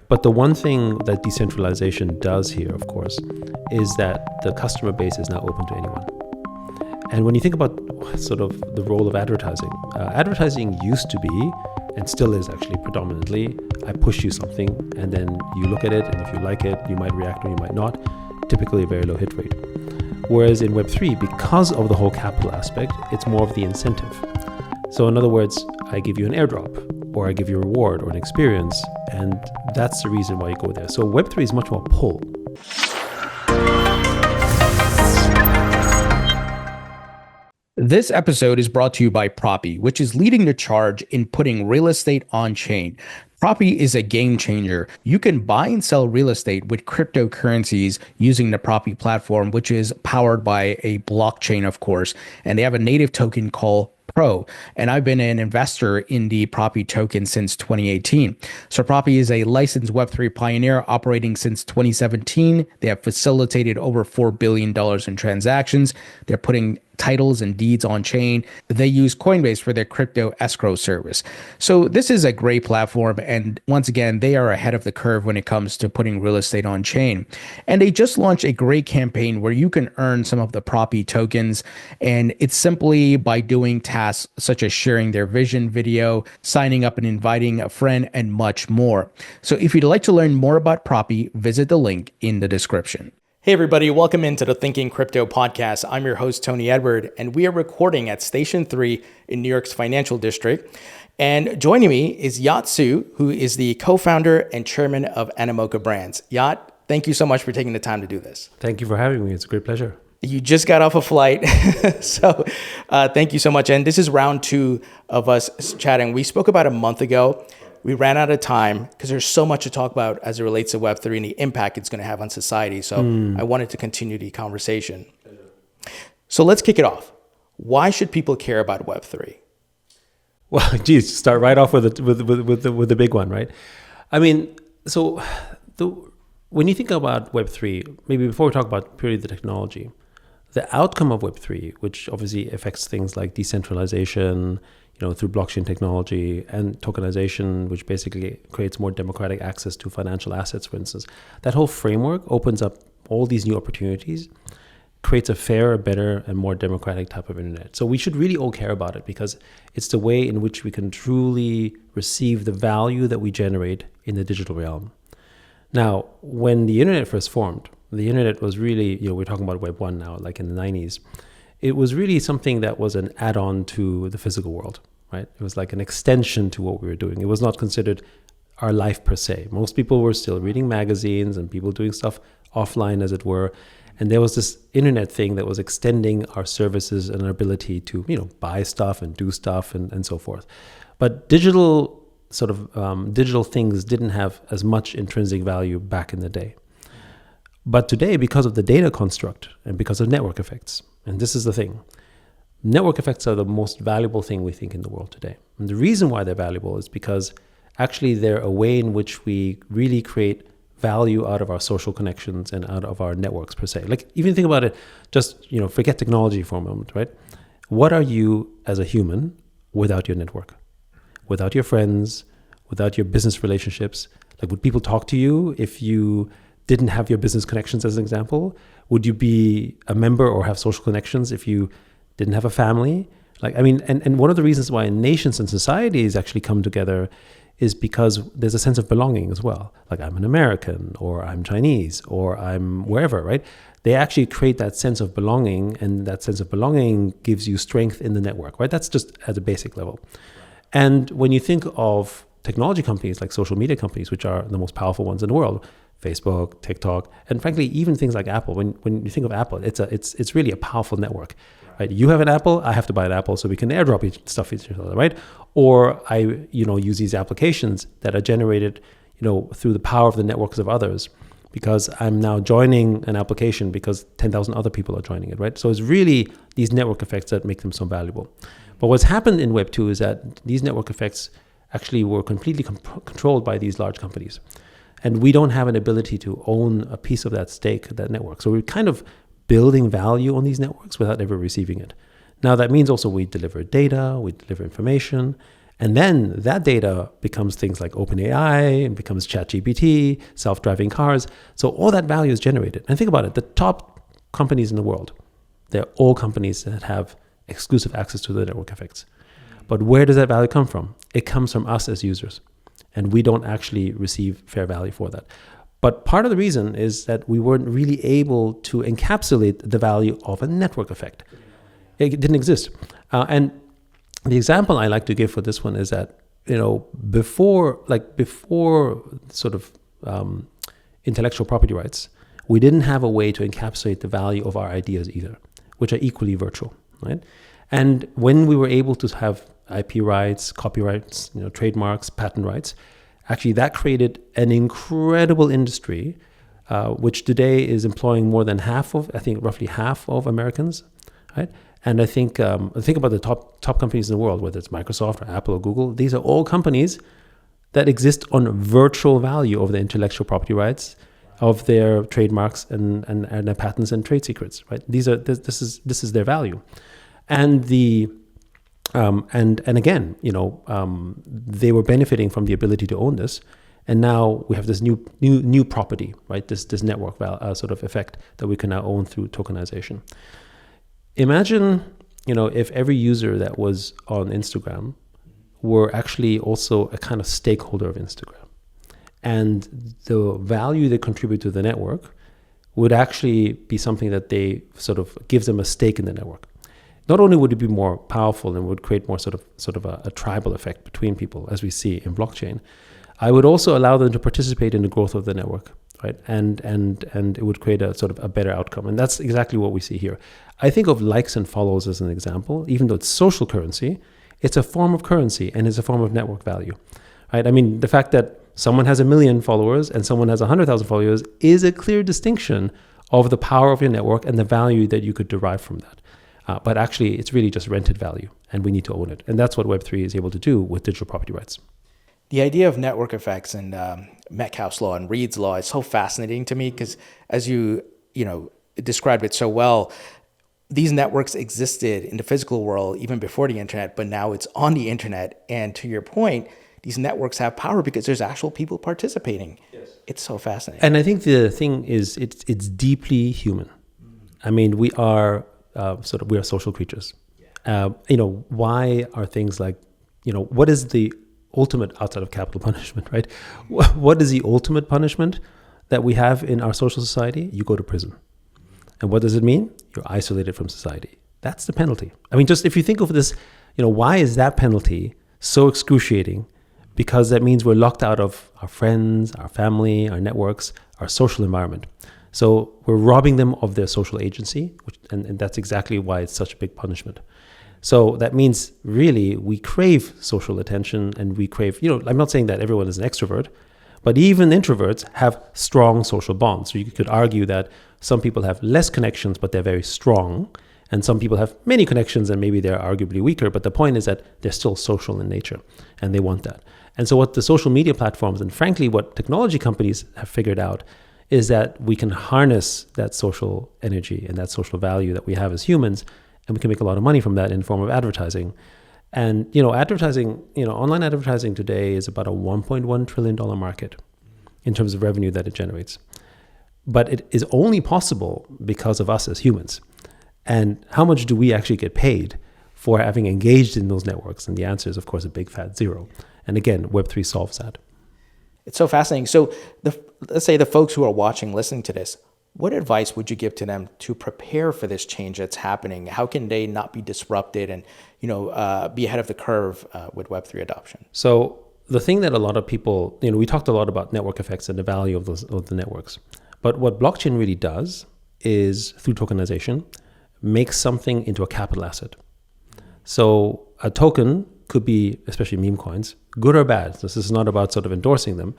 But the one thing that decentralization does here, of course, is that the customer base is now open to anyone. And when you think about sort of the role of advertising, advertising used to be, and still is actually predominantly, I push you something and then you look at it, and if you like it, you might react or you might not, typically a very low hit rate. Whereas in Web3, because of the whole capital aspect, it's more of the incentive. So in other words, I give you an airdrop, or I give you a reward or an experience, and that's the reason why you go there. So Web3 is much more pull. This episode is brought to you by Propy, which is leading the charge in putting real estate on chain. Propy is a game changer. You can buy and sell real estate with cryptocurrencies using the Propy platform, which is powered by a blockchain, of course, and they have a native token called Pro. And I've been an investor in the Propy token since 2018. So Propy is a licensed Web3 pioneer operating since 2017. They have facilitated over $4 billion in transactions. They're putting titles and deeds on chain. They use Coinbase for their crypto escrow service. So this is a great platform. And once again, they are ahead of the curve when it comes to putting real estate on chain. And they just launched a great campaign where you can earn some of the Propy tokens. And it's simply by doing tasks such as sharing their vision video, signing up and inviting a friend, and much more. So if you'd like to learn more about Propy, visit the link in the description. Hey everybody, welcome into the Thinking Crypto podcast. I'm your host, Tony Edward, and we are recording at Station 3 in New York's Financial District. And joining me is Yat Siu, who is the co-founder and chairman of Animoca Brands. Yat, thank you so much for taking the time to do this. Thank you for having me. It's a great pleasure. You just got off a flight, so thank you so much. And this is round 2 of us chatting. We spoke about a month ago. We ran out of time because there's so much to talk about as it relates to Web3 and the impact it's going to have on society. So I wanted to continue the conversation. So let's kick it off. Why should people care about Web3? Well, geez, start right off with the big one, right? I mean, so when you think about Web3, maybe before we talk about purely the technology, the outcome of Web3, which obviously affects things like decentralization, through blockchain technology, and tokenization, which basically creates more democratic access to financial assets, for instance. That whole framework opens up all these new opportunities, creates a fairer, better, and more democratic type of internet. So we should really all care about it because it's the way in which we can truly receive the value that we generate in the digital realm. Now, when the internet first formed, the internet was really, we're talking about Web 1 now, like in the 90s. It was really something that was an add-on to the physical world, right? It was like an extension to what we were doing. It was not considered our life per se. Most people were still reading magazines and people doing stuff offline, as it were. And there was this internet thing that was extending our services and our ability to, buy stuff and do stuff and so forth. But digital things didn't have as much intrinsic value back in the day. But today, because of the data construct and because of network effects, and this is the thing, network effects are the most valuable thing we think in the world today. And the reason why they're valuable is because actually they're a way in which we really create value out of our social connections and out of our networks per se. Like, even think about it, just, forget technology for a moment, right? What are you as a human without your network? Without your friends, without your business relationships? Like, would people talk to you if you didn't have your business connections, as an example? Would you be a member or have social connections if you didn't have a family? And one of the reasons why nations and societies actually come together is because there's a sense of belonging as well. Like, I'm an American, or I'm Chinese, or I'm wherever, right? They actually create that sense of belonging, and that sense of belonging gives you strength in the network, right? That's just at a basic level. And when you think of technology companies like social media companies, which are the most powerful ones in the world, Facebook, TikTok, and frankly, even things like Apple. When you think of Apple, it's really a powerful network, right? You have an Apple, I have to buy an Apple so we can airdrop stuff each other, right? Or I, use these applications that are generated, through the power of the networks of others, because I'm now joining an application because 10,000 other people are joining it, right? So it's really these network effects that make them so valuable. But what's happened in Web 2 is that these network effects actually were completely controlled by these large companies. And we don't have an ability to own a piece of that stake, that network. So we're kind of building value on these networks without ever receiving it. Now, that means also we deliver data, we deliver information, And then that data becomes things like OpenAI, and becomes ChatGPT, self-driving cars. So all that value is generated. And think about it, the top companies in the world, they're all companies that have exclusive access to the network effects. But where does that value come from? It comes from us as users. And we don't actually receive fair value for that. But part of the reason is that we weren't really able to encapsulate the value of a network effect. It didn't exist. And the example I like to give for this one is that, before sort of intellectual property rights, we didn't have a way to encapsulate the value of our ideas either, which are equally virtual, right? And when we were able to have IP rights, copyrights, trademarks, patent rights, actually that created an incredible industry, which today is employing more than roughly half of Americans, right? And I think about the top companies in the world, whether it's Microsoft or Apple or Google, these are all companies that exist on virtual value of the intellectual property rights, of their trademarks and their patents and trade secrets, right? This is their value. And again, they were benefiting from the ability to own this, and now we have this new property, right? This network sort of effect that we can now own through tokenization. Imagine, if every user that was on Instagram were actually also a kind of stakeholder of Instagram, and the value they contribute to the network would actually be something that they sort of gives them a stake in the network. Not only would it be more powerful and would create more sort of a tribal effect between people, as we see in blockchain, I would also allow them to participate in the growth of the network, right? And it would create a sort of a better outcome. And that's exactly what we see here. I think of likes and follows as an example. Even though it's social currency, it's a form of currency and it's a form of network value, right? I mean, the fact that someone has 1 million followers and someone has 100,000 followers is a clear distinction of the power of your network and the value that you could derive from that. But actually, it's really just rented value, and we need to own it. And that's what Web3 is able to do with digital property rights. The idea of network effects and Metcalfe's law and Reed's law is so fascinating to me because, as you described it so well, these networks existed in the physical world even before the internet, but now it's on the internet. And to your point, these networks have power because there's actual people participating. Yes. It's so fascinating. And I think the thing is, it's deeply human. I mean, we are social creatures. Why are things like, what is the ultimate outside of capital punishment, right? What is the ultimate punishment that we have in our social society? You go to prison. And what does it mean? You're isolated from society. That's the penalty. I mean, just if you think of this, why is that penalty so excruciating? Because that means we're locked out of our friends, our family, our networks, our social environment. So we're robbing them of their social agency, and that's exactly why it's such a big punishment. So that means really we crave social attention, and we crave, I'm not saying that everyone is an extrovert, but even introverts have strong social bonds. So you could argue that some people have less connections, but they're very strong. And some people have many connections and maybe they're arguably weaker. But the point is that they're still social in nature and they want that. And so what the social media platforms and frankly, what technology companies have figured out is that we can harness that social energy and that social value that we have as humans, and we can make a lot of money from that in the form of advertising. And, advertising, online advertising today is about a $1.1 trillion market in terms of revenue that it generates. But it is only possible because of us as humans. And how much do we actually get paid for having engaged in those networks? And the answer is, of course, a big fat zero. And again, Web3 solves that. It's so fascinating. So let's say the folks who are watching, listening to this, what advice would you give to them to prepare for this change that's happening? How can they not be disrupted and, be ahead of the curve with Web3 adoption? So the thing that a lot of people, we talked a lot about network effects and the value of the networks. But what blockchain really does is, through tokenization, make something into a capital asset. So a token could be, especially meme coins, good or bad. This is not about sort of endorsing them,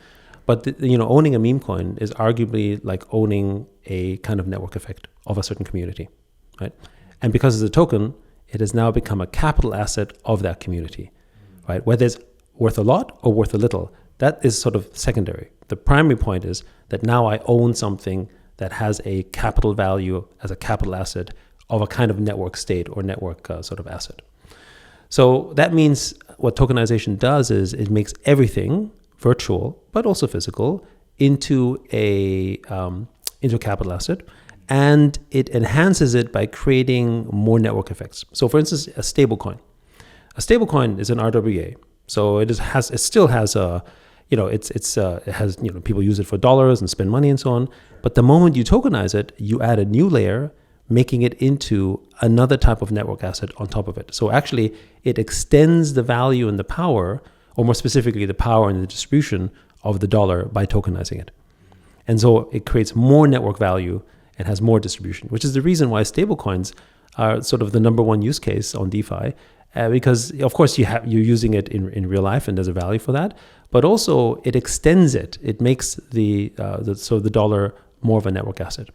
but owning a meme coin is arguably like owning a kind of network effect of a certain community, right? And because it's a token, it has now become a capital asset of that community, right? Whether it's worth a lot or worth a little, that is sort of secondary. The primary point is that now I own something that has a capital value as a capital asset of a kind of network state or network sort of asset. So that means what tokenization does is it makes everything virtual, but also physical, into a capital asset, and it enhances it by creating more network effects. So, for instance, a stablecoin. A stablecoin is an RWA, so it still has a, it has people use it for dollars and spend money and so on. But the moment you tokenize it, you add a new layer, making it into another type of network asset on top of it. So actually, it extends the value and the power, or more specifically, the power and the distribution of the dollar by tokenizing it. And so it creates more network value and has more distribution, which is the reason why stablecoins are sort of the number one use case on DeFi, because of course you're using it in real life and there's a value for that, but also it extends it. It makes the dollar more of a network asset.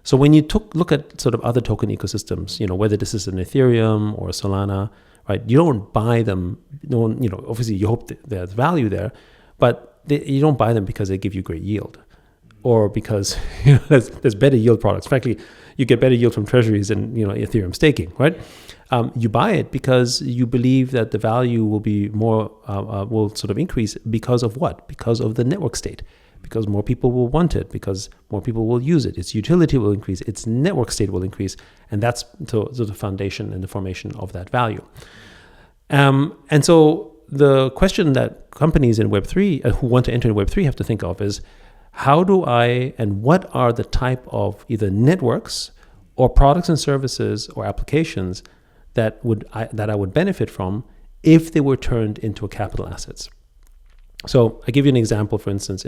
So when you look at sort of other token ecosystems, whether this is an Ethereum or a Solana, right? You don't buy them. No one, obviously you hope that there's value there, but you don't buy them because they give you great yield, or because there's better yield products. Frankly, you get better yield from treasuries than Ethereum staking, right? You buy it because you believe that the value will be more will sort of increase because of what? Because of the network state. Because more people will want it, because more people will use it. Its utility will increase, its network state will increase, and that's the foundation and the formation of that value. And so the question that companies in Web3 who want to enter in Web3 have to think of is, how do I and what are the type of either networks or products and services or applications that I would benefit from if they were turned into capital assets? So I give you an example, for instance,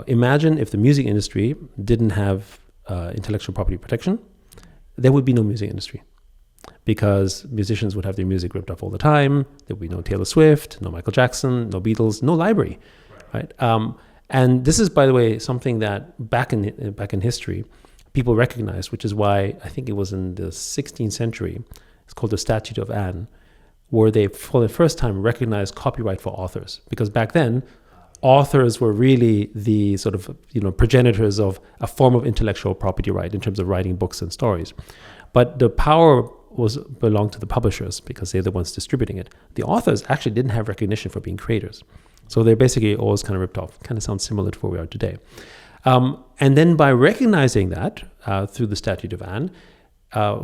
imagine if the music industry didn't have intellectual property protection, there would be no music industry, because musicians would have their music ripped off all the time. There would be no Taylor Swift, no Michael Jackson, no Beatles, no library, right? And this is, by the way, something that back in history, people recognized, which is why I think it was in the 16th century, it's called the Statute of Anne, where they, for the first time, recognized copyright for authors. Because back then, authors were really the sort of progenitors of a form of intellectual property right in terms of writing books and stories. But the power belonged to the publishers because they're the ones distributing it. The authors actually didn't have recognition for being creators. So they're basically always kind of ripped off. Kind of sounds similar to where we are today. And then by recognizing that through the Statute of Anne,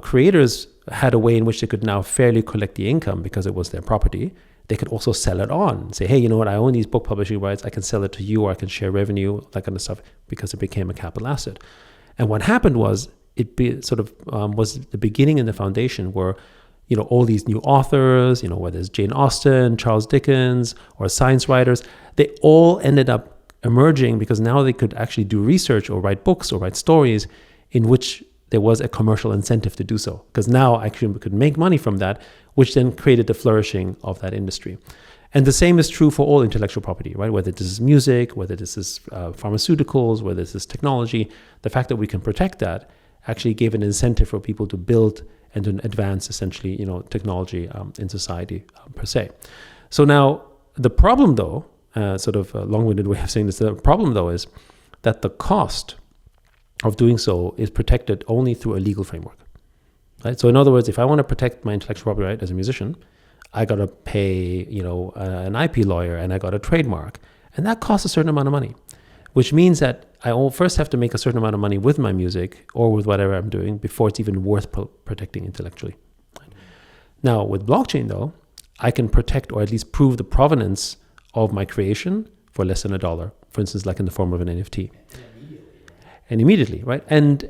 creators had a way in which they could now fairly collect the income because it was their property. They could also sell it on, say, hey, you know what, I own these book publishing rights, I can sell it to you, or I can share revenue, that kind of stuff, because it became a capital asset. And what happened was, was the beginning and the foundation where, all these new authors, whether it's Jane Austen, Charles Dickens, or science writers, they all ended up emerging because now they could actually do research or write books or write stories in which there was a commercial incentive to do so, because now actually we could make money from that, which then created the flourishing of that industry. And the same is true for all intellectual property, right? Whether this is music, whether this is pharmaceuticals, whether this is technology, the fact that we can protect that actually gave an incentive for people to build and to advance essentially, technology in society per se. So now the problem though, sort of a long-winded way of saying this, the problem though is that the cost of doing so is protected only through a legal framework, right? So in other words, if I want to protect my intellectual property right as a musician, I got to pay, an IP lawyer, and I got a trademark, and that costs a certain amount of money, which means that I will first have to make a certain amount of money with my music or with whatever I'm doing before it's even worth protecting intellectually. Now with blockchain though, I can protect or at least prove the provenance of my creation for less than $1, for instance, like in the form of an NFT. And immediately, right? And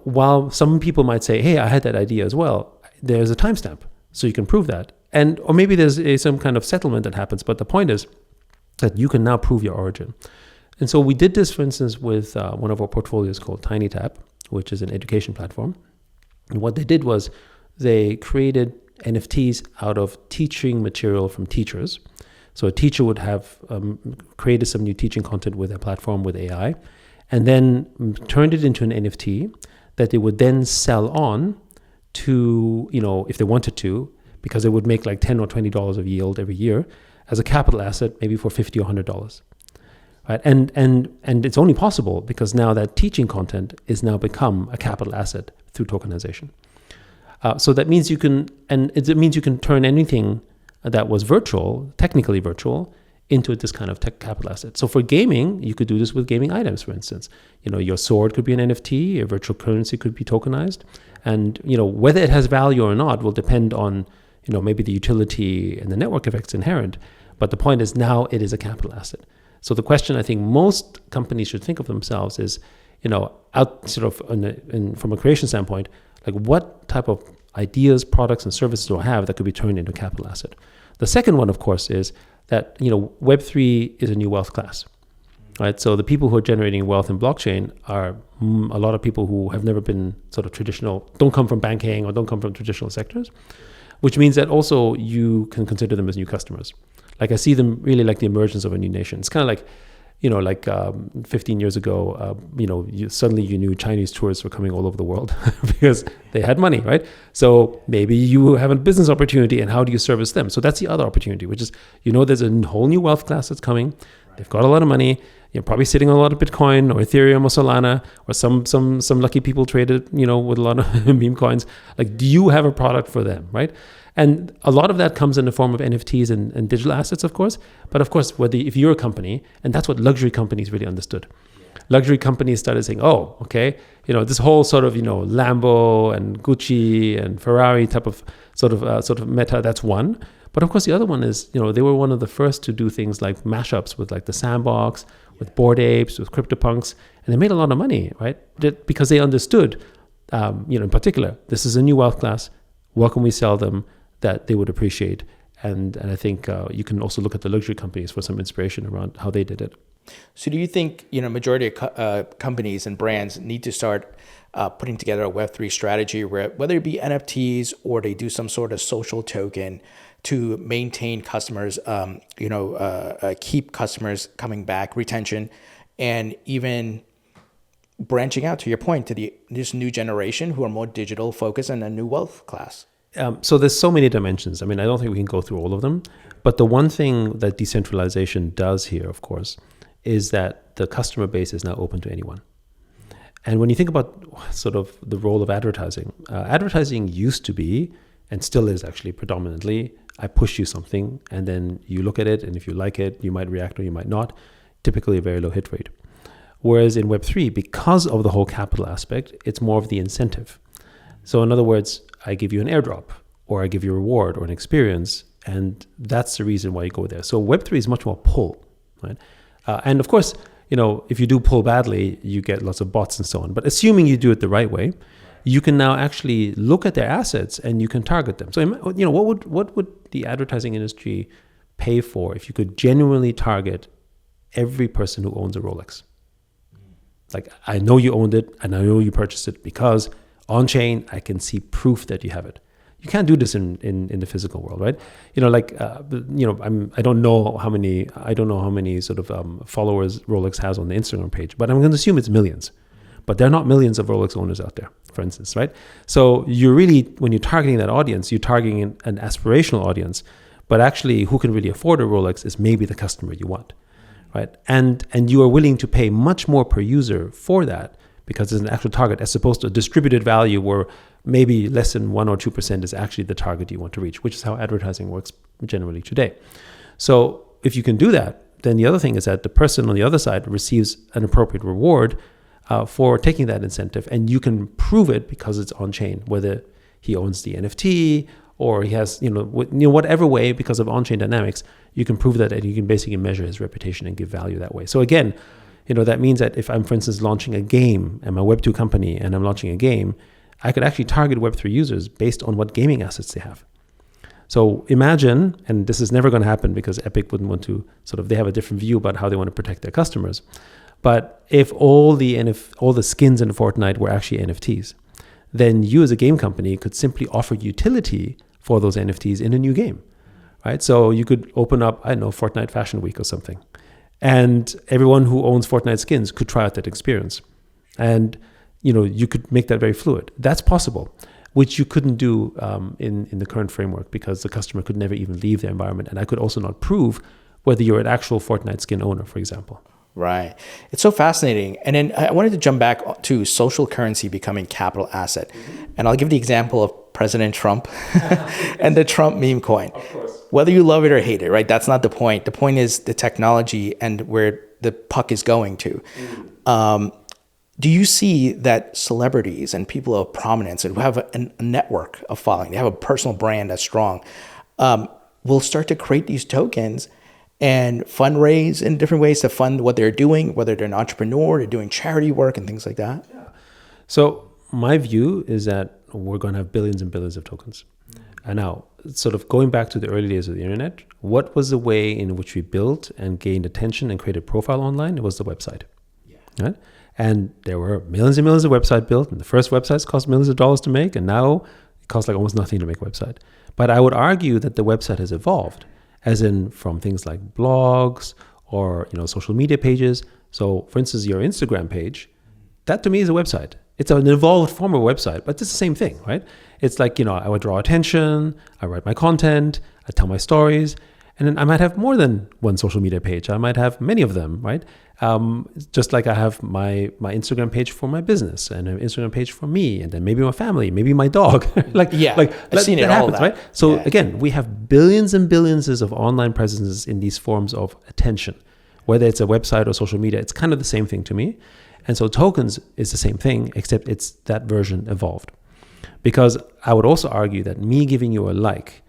while some people might say, hey, I had that idea as well, there's a timestamp, so you can prove that. Or maybe there's some kind of settlement that happens, but the point is that you can now prove your origin. And so we did this, for instance, with one of our portfolios called TinyTap, which is an education platform. And what they did was they created NFTs out of teaching material from teachers. So a teacher would have created some new teaching content with their platform with AI, and then turned it into an NFT that they would then sell on to, if they wanted to, because it would make like $10 or $20 of yield every year as a capital asset, maybe for $50 or $100. Right? And it's only possible because now that teaching content is now become a capital asset through tokenization. So that means you can, and it means you can turn anything that was virtual, technically virtual, into this kind of tech capital asset. So for gaming, you could do this with gaming items, for instance. Your sword could be an NFT, your virtual currency could be tokenized. And, whether it has value or not will depend on, maybe the utility and the network effects inherent. But the point is now it is a capital asset. So the question I think most companies should think of themselves is, out sort of from a creation standpoint, like what type of ideas, products, and services do I have that could be turned into a capital asset? The second one, of course, is that Web3 is a new wealth class, right? So the people who are generating wealth in blockchain are a lot of people who have never been sort of traditional, don't come from banking or don't come from traditional sectors, which means that also you can consider them as new customers. Like I see them really like the emergence of a new nation. It's kind of like, 15 years ago, suddenly you knew Chinese tourists were coming all over the world because they had money, right? So maybe you have a business opportunity, and how do you service them? So that's the other opportunity, which is, there's a whole new wealth class that's coming. They've got a lot of money. You're probably sitting on a lot of Bitcoin or Ethereum or Solana, or some lucky people traded, with a lot of meme coins. Like, do you have a product for them, right? And a lot of that comes in the form of NFTs and digital assets, of course. But of course, if you're a company, and that's what luxury companies really understood. Luxury companies started saying, oh, okay, this whole sort of, Lambo and Gucci and Ferrari type of sort of meta, that's one. But of course, the other one is, they were one of the first to do things like mashups with like the Sandbox, with Bored Apes, with CryptoPunks, and they made a lot of money, right? Because they understood, in particular, this is a new wealth class. What can we sell them that they would appreciate? And I think you can also look at the luxury companies for some inspiration around how they did it. So do you think, majority of companies and brands need to start putting together a Web3 strategy where, whether it be NFTs or they do some sort of social token to maintain customers, keep customers coming back, retention, and even branching out, to your point, to this new generation who are more digital focused and a new wealth class? So there's so many dimensions. I mean, I don't think we can go through all of them. But the one thing that decentralization does here, of course, is that the customer base is now open to anyone. And when you think about sort of the role of advertising, advertising used to be, and still is actually predominantly, I push you something and then you look at it, and if you like it, you might react or you might not, typically a very low hit rate. Whereas in Web3, because of the whole capital aspect, it's more of the incentive. So in other words, I give you an airdrop, or I give you a reward or an experience, and that's the reason why you go there. So Web3 is much more pull, right? And of course, if you do pull badly, you get lots of bots and so on. But assuming you do it the right way, you can now actually look at their assets and you can target them. So, what would the advertising industry pay for if you could genuinely target every person who owns a Rolex? Like, I know you owned it and I know you purchased it because on chain, I can see proof that you have it. You can't do this in the physical world, right? I don't know how many sort of followers Rolex has on the Instagram page, but I'm going to assume it's millions. But there are not millions of Rolex owners out there, for instance, right? So you're really, when you're targeting that audience, you're targeting an aspirational audience, but actually who can really afford a Rolex is maybe the customer you want, right? And you are willing to pay much more per user for that because it's an actual target, as opposed to a distributed value where maybe less than 1 or 2% is actually the target you want to reach, which is how advertising works generally today. So if you can do that, then the other thing is that the person on the other side receives an appropriate reward for taking that incentive, and you can prove it because it's on chain, whether he owns the NFT or he has, whatever way, because of on-chain dynamics, you can prove that, and you can basically measure his reputation and give value that way. So again, that means that if I'm, for instance, launching a game, I'm a Web2 company and I'm launching a game, I could actually target Web3 users based on what gaming assets they have. So imagine, and this is never going to happen because Epic wouldn't want to they have a different view about how they want to protect their customers. But if all the skins in Fortnite were actually NFTs, then you as a game company could simply offer utility for those NFTs in a new game, right? So you could open up, Fortnite Fashion Week or something. And everyone who owns Fortnite skins could try out that experience. And, you could make that very fluid. That's possible, which you couldn't do in the current framework because the customer could never even leave their environment. And I could also not prove whether you're an actual Fortnite skin owner, for example. Right. It's so fascinating. And then I wanted to jump back to social currency becoming capital asset. And I'll give the example of President Trump and the Trump meme coin. Of course. Whether you love it or hate it, right? That's not the point. The point is the technology and where the puck is going to. Do you see that celebrities and people of prominence and who have a network of following, they have a personal brand that's strong, will start to create these tokens and fundraise in different ways to fund what they're doing, whether they're an entrepreneur, they're doing charity work and things like that? Yeah. So my view is that we're going to have billions and billions of tokens. And now, sort of going back to the early days of the internet, what was the way in which we built and gained attention and created profile online? It was the website. Yeah. Right? And there were millions and millions of websites built, and the first websites cost millions of dollars to make, and now it costs like almost nothing to make a website. But I would argue that the website has evolved, as in from things like blogs or social media pages. So, for instance, your Instagram page, that to me is a website. It's an evolved form of a website, but it's the same thing, right? It's like, I would draw attention, I write my content, I tell my stories, and then I might have more than one social media page. I might have many of them, right? Just like I have my Instagram page for my business and an Instagram page for me, and then maybe my family, maybe my dog. I've seen it all happens, right? So again, we have billions and billions of online presences in these forms of attention, whether it's a website or social media. It's kind of the same thing to me. And so tokens is the same thing, except it's that version evolved. Because I would also argue that me giving you a like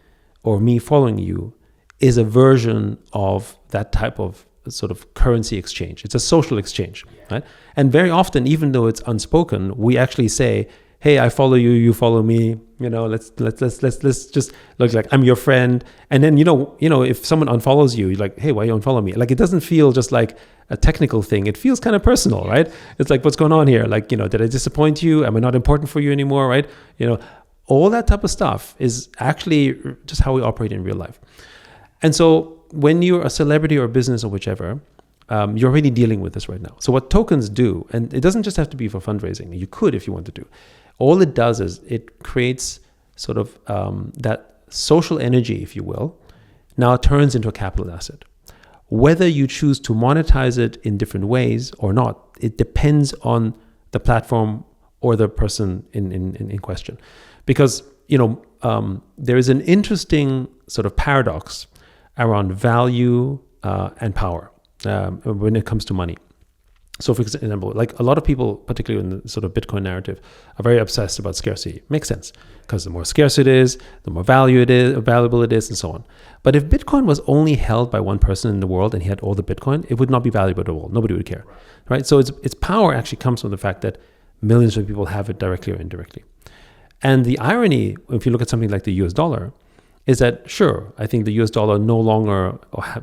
or me following you is a version of that type of sort of currency exchange. It's a social exchange, right? And very often, even though it's unspoken, we actually say, hey, I follow you, you follow me, let's just look like I'm your friend. And then, if someone unfollows you, you're like, hey, why you unfollow me? Like, it doesn't feel just like a technical thing. It feels kind of personal, right? It's like, what's going on here? Like, did I disappoint you? Am I not important for you anymore, right? All that type of stuff is actually just how we operate in real life. And so when you're a celebrity or a business or whichever, you're already dealing with this right now. So what tokens do, and it doesn't just have to be for fundraising. You could if you want to do. All it does is it creates sort of that social energy, if you will, now turns into a capital asset. Whether you choose to monetize it in different ways or not, it depends on the platform or the person in question. Because, there is an interesting sort of paradox around value and power when it comes to money. So, for example, like a lot of people, particularly in the sort of Bitcoin narrative, are very obsessed about scarcity. Makes sense, because the more scarce it is, the more valuable it is, and so on. But if Bitcoin was only held by one person in the world and he had all the Bitcoin, it would not be valuable at all. Nobody would care, right? So its power actually comes from the fact that millions of people have it directly or indirectly. And the irony, if you look at something like the US dollar, is that, sure, I think the US dollar no longer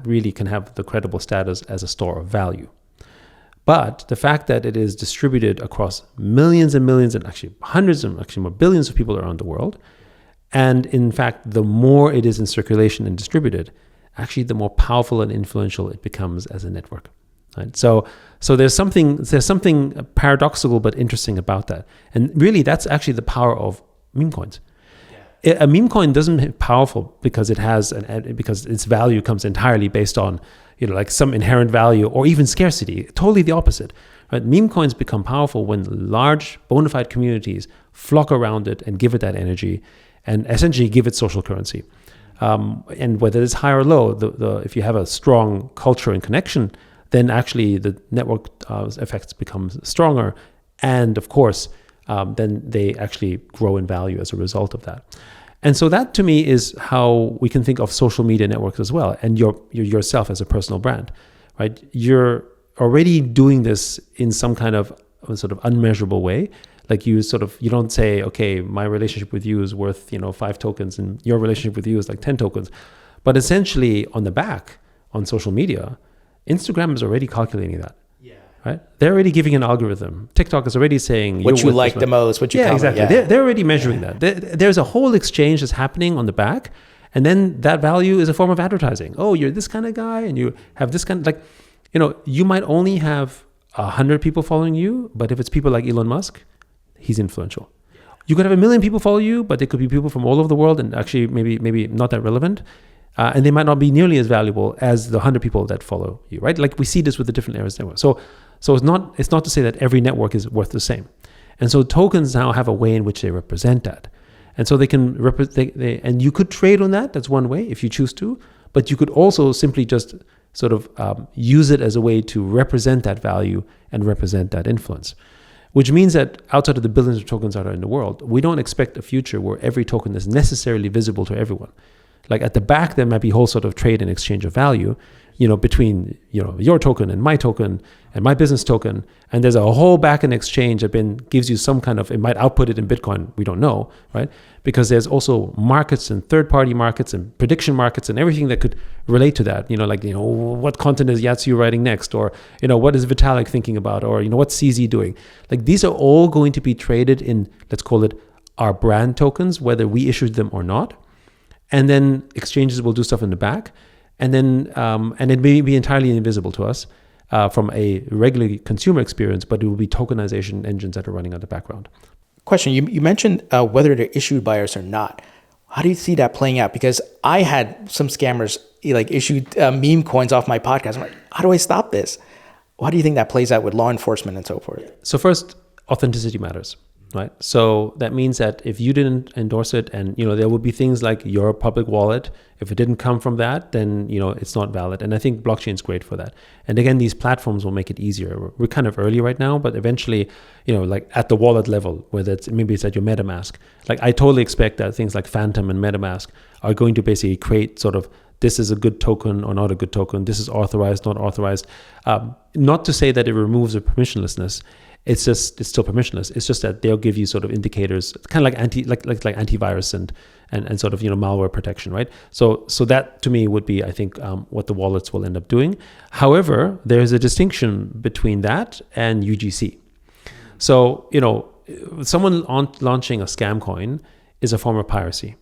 really can have the credible status as a store of value. But the fact that it is distributed across millions and millions and actually hundreds and actually more billions of people around the world, and in fact, the more it is in circulation and distributed, actually the more powerful and influential it becomes as a network. Right? So there's something paradoxical but interesting about that. And really, that's actually the power of meme coins. A meme coin doesn't be powerful because because its value comes entirely based on like some inherent value or even scarcity. Totally the opposite. Right? Meme coins become powerful when large bona fide communities flock around it and give it that energy, and essentially give it social currency. And whether it's high or low, if you have a strong culture and connection, then actually the network effects become stronger, and of course, then they actually grow in value as a result of that. And so that to me is how we can think of social media networks as well, and yourself as a personal brand, right? You're already doing this in some kind of sort of unmeasurable way. Like you don't say, okay, my relationship with you is worth 5 tokens, and your relationship with you is like 10 tokens. But essentially on the back, on social media, Instagram is already calculating that. Right? They're already giving an algorithm. TikTok is already saying what you like the most, what you comment. Exactly. Yeah. They're already measuring that. There's a whole exchange that's happening on the back, and then that value is a form of advertising. Oh, you're this kind of guy, and you have this kind of you might only have 100 people following you, but if it's people like Elon Musk, he's influential. You could have 1 million people follow you, but they could be people from all over the world, and actually maybe not that relevant. And they might not be nearly as valuable as the 100 people that follow you, right? Like we see this with the different areas network. So it's not to say that every network is worth the same. And so tokens now have a way in which they represent that. And so they can represent, and you could trade on that. That's one way if you choose to, but you could also simply just sort of use it as a way to represent that value and represent that influence. Which means that outside of the billions of tokens out there in the world, we don't expect a future where every token is necessarily visible to everyone. Like at the back, there might be whole sort of trade and exchange of value, between, your token and my business token. And there's a whole back end exchange that gives you some kind of, it might output it in Bitcoin. We don't know, right? Because there's also markets and third-party markets and prediction markets and everything that could relate to that. What content is Yat Siu writing next? Or, what is Vitalik thinking about? Or, what's CZ doing? Like these are all going to be traded in, let's call it our brand tokens, whether we issued them or not. And then exchanges will do stuff in the back. And then, and it may be entirely invisible to us from a regular consumer experience, but it will be tokenization engines that are running on the background. Question, you mentioned whether they're issued by us or not. How do you see that playing out? Because I had some scammers issued meme coins off my podcast. I'm like, how do I stop this? How do you think that plays out with law enforcement and so forth? So first, authenticity matters. Right. So that means that if you didn't endorse it and, there would be things like your public wallet. If it didn't come from that, then, it's not valid. And I think blockchain is great for that. And again, these platforms will make it easier. We're kind of early right now, but eventually, at the wallet level, whether maybe it's at your MetaMask, I totally expect that things like Phantom and MetaMask are going to basically create sort of, this is a good token or not a good token. This is authorized, not authorized. Not to say that it removes the permissionlessness. It's still permissionless. It's just that they'll give you sort of indicators, kind of like antivirus and sort of malware protection, right? So that to me would be, I think, what the wallets will end up doing. However, there is a distinction between that and UGC. So someone launching a scam coin is a form of piracy,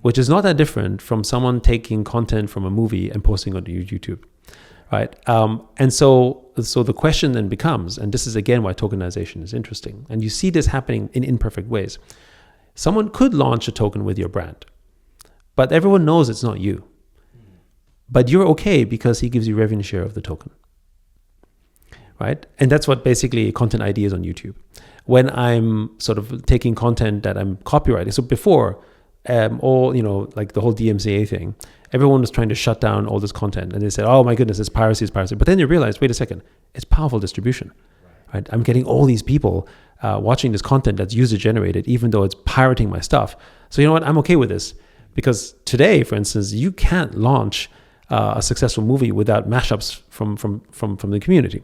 which is not that different from someone taking content from a movie and posting it on YouTube. Right. And so the question then becomes, and this is again why tokenization is interesting, and you see this happening in imperfect ways. Someone could launch a token with your brand, but everyone knows it's not you. But you're okay because he gives you revenue share of the token. Right. And that's what basically content ID is on YouTube. When I'm sort of taking content that I'm copyrighting. So before, the whole DMCA thing, everyone was trying to shut down all this content, and they said, "Oh my goodness, it's piracy." But then you realize, wait a second, it's powerful distribution, right? I'm getting all these people watching this content that's user generated, even though it's pirating my stuff. So you know what? I'm okay with this because today, for instance, you can't launch a successful movie without mashups from the community.